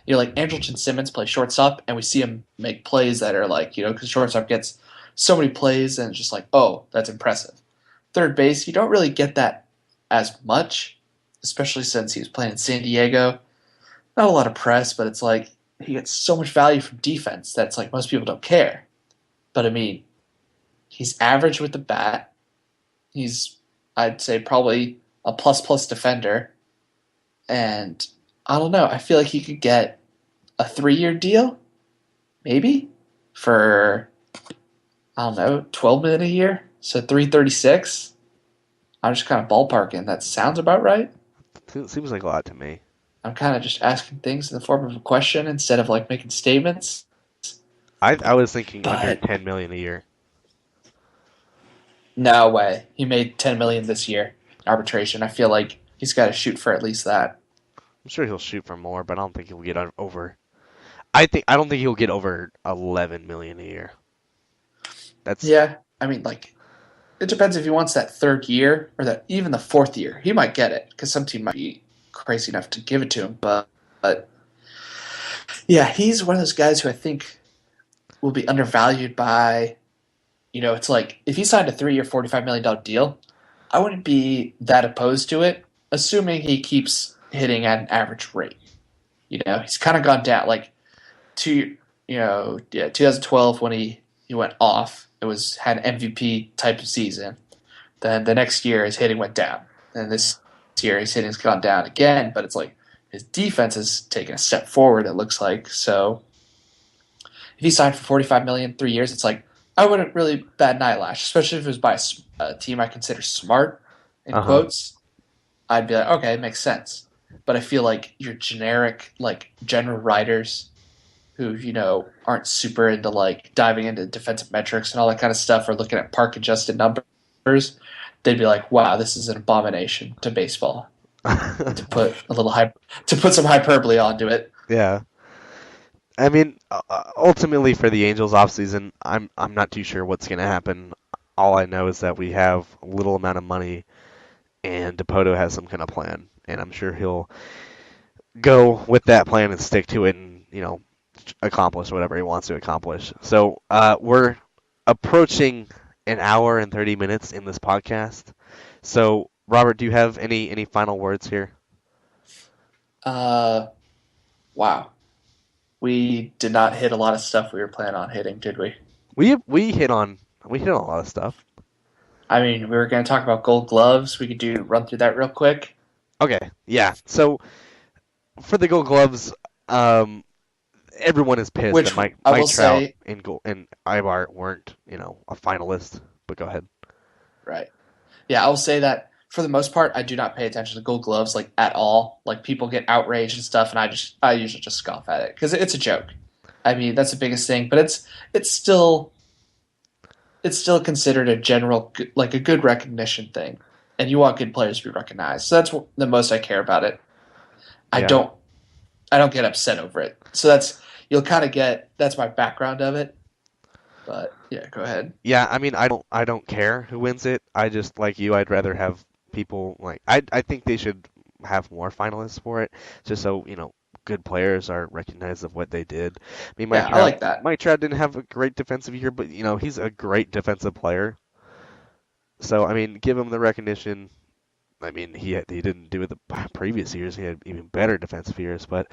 like Andrelton Simmons plays shortstop and we see him make plays that are like because shortstop gets so many plays and it's just like oh that's impressive. Third base you don't really get that as much, especially since he was playing in San Diego. Not a lot of press, but it's like he gets so much value from defense that's like most people don't care. But I mean, he's average with the bat. He's, I'd say, probably a plus plus defender. And I don't know. I feel like he could get a 3-year deal, maybe for I don't know, 12 million a year, so 336. I'm just kind of ballparking. That sounds about right. Seems like a lot to me. I'm kind of just asking things in the form of a question instead of like making statements. I was thinking under But 10 million a year. no way. He made 10 million this year in arbitration. I feel like he's got to shoot for at least that. I'm sure he'll shoot for more, but I don't think he'll get over. I don't think he'll get over 11 million a year. That's Yeah, I mean, like it depends if he wants that third year or that even the fourth year. He might get it because some team might be crazy enough to give it to him. But yeah, he's one of those guys who I think will be undervalued by. It's like if he signed a 3-year, $45 million deal, I wouldn't be that opposed to it, assuming he keeps hitting at an average rate. He's kind of gone down. Like two, 2012 when he went off, it was had an MVP type of season. Then the next year his hitting went down, and this year his hitting's gone down again. But it's like his defense has taken a step forward. It looks like so. If he signed for 45 million 3 years, it's like I wouldn't really bat an eyelash, especially if it was by a team I consider smart in uh-huh. quotes. I'd be like, okay, it makes sense. But I feel like your generic like general writers who aren't super into like diving into defensive metrics and all that kind of stuff or looking at park adjusted numbers, they'd be like, wow, this is an abomination to baseball. To put some hyperbole onto it. Yeah. I mean, ultimately for the Angels offseason, I'm not too sure what's going to happen. All I know is that we have a little amount of money, and Dipoto has some kind of plan, and I'm sure he'll go with that plan and stick to it, and accomplish whatever he wants to accomplish. So we're approaching an hour and 30 minutes in this podcast. So Robert, do you have any final words here? Uh, wow. We did not hit a lot of stuff we were planning on hitting, did we? We hit on a lot of stuff. I mean, we were going to talk about Gold Gloves. We could run through that real quick. Okay, yeah. So for the Gold Gloves, everyone is pissed that Which I Mike will Trout say, and Ibar weren't a finalist. But go ahead. right? Yeah, I will say that for the most part, I do not pay attention to Gold Gloves like at all. Like people get outraged and stuff, and I usually just scoff at it because it's a joke. I mean, that's the biggest thing, but it's still considered a general like a good recognition thing, and you want good players to be recognized. So that's the most I care about it. I Yeah. don't I don't get upset over it. So you'll kind of get that's my background of it. But yeah, go ahead. Yeah, I mean, I don't care who wins it. I just like you. I'd rather have people like I think they should have more finalists for it, just so good players are recognized of what they did. I mean, Yeah, I like that. Mike Trout didn't have a great defensive year, but he's a great defensive player. So I mean, give him the recognition. I mean, he didn't do it the previous years. He had even better defensive years, but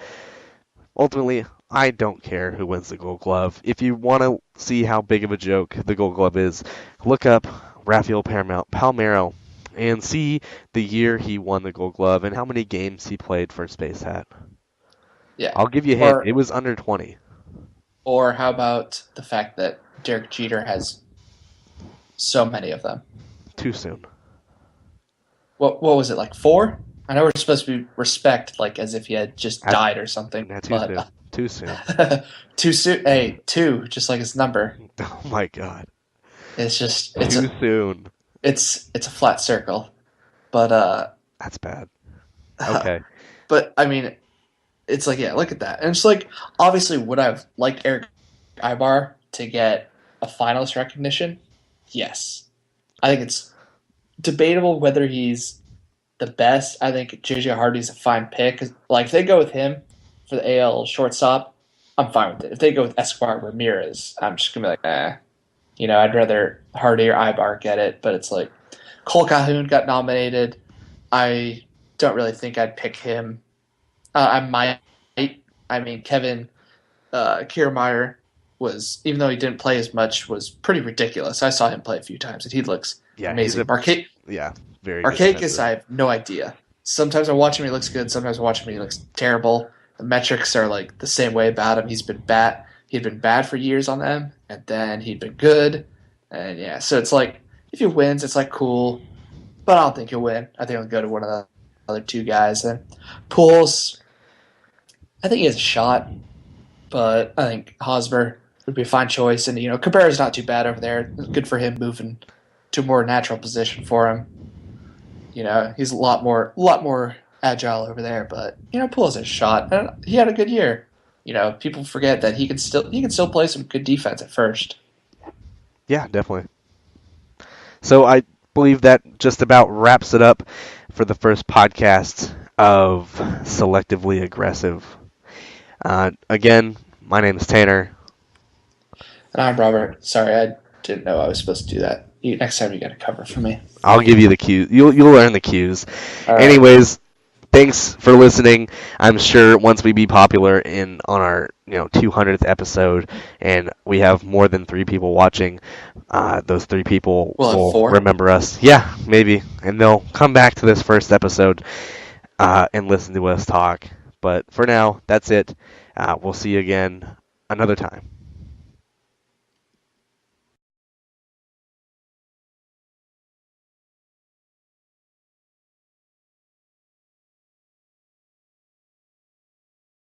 ultimately, I don't care who wins the Gold Glove. If you want to see how big of a joke the Gold Glove is, look up Rafael Palmeiro and see the year he won the Gold Glove and how many games he played for Space Hat. Yeah. I'll give you a hint. Or It was under 20. or how about the fact that Derek Jeter has so many of them? Too soon. What was it like 4? I know we're supposed to be respect like as if he had just That's, died or something, nah, too soon. but Too soon. too soon. Hey, 2, just like his number. Oh my God. It's just Too soon. it's a flat circle, but That's bad. Okay. but I mean, it's like yeah, look at that, and it's like obviously would I've liked Eric Ibar to get a finalist recognition? Yes, I think it's debatable whether he's the best. I think JJ Hardy's a fine pick. Like if they go with him for the AL shortstop, I'm fine with it. If they go with Escobar Ramirez, I'm just gonna be like, I'd rather Hardy or Ibar get it. But it's like Cole Calhoun got nominated. I don't really think I'd pick him. I might. I mean, Kevin Kiermaier was, even though he didn't play as much, was pretty ridiculous. I saw him play a few times, and he looks amazing. Yeah, very good Markakis, defender. I have no idea. Sometimes I watch him, he looks good. Sometimes I watch him, he looks terrible. the metrics are like the same way about him. He's been bad. He'd been bad for years on them, and then he'd been good, and yeah. So it's like if he wins, it's like cool, but I don't think he'll win. I think he'll go to one of the other two guys. And Pools, I think he has a shot, but I think Hosmer would be a fine choice. And Cabrera's not too bad over there. Good for him moving to a more natural position for him. He's a lot more agile over there. But Pools has a shot. And he had a good year. People forget that he can still play some good defense at first. Yeah, definitely. So I believe that just about wraps it up for the first podcast of Selectively Aggressive. Again, my name is Tanner. And I'm Robert. Sorry, I didn't know I was supposed to do that. Next time you got to cover for me. I'll give you the cues. You'll learn the cues. All right. Anyways, thanks for listening. I'm sure once we be popular on our 200th episode, and we have more than 3 people watching, those 3 people We'll have will 4. remember us. Yeah, maybe, and they'll come back to this first episode and listen to us talk. But for now, that's it. We'll see you again another time.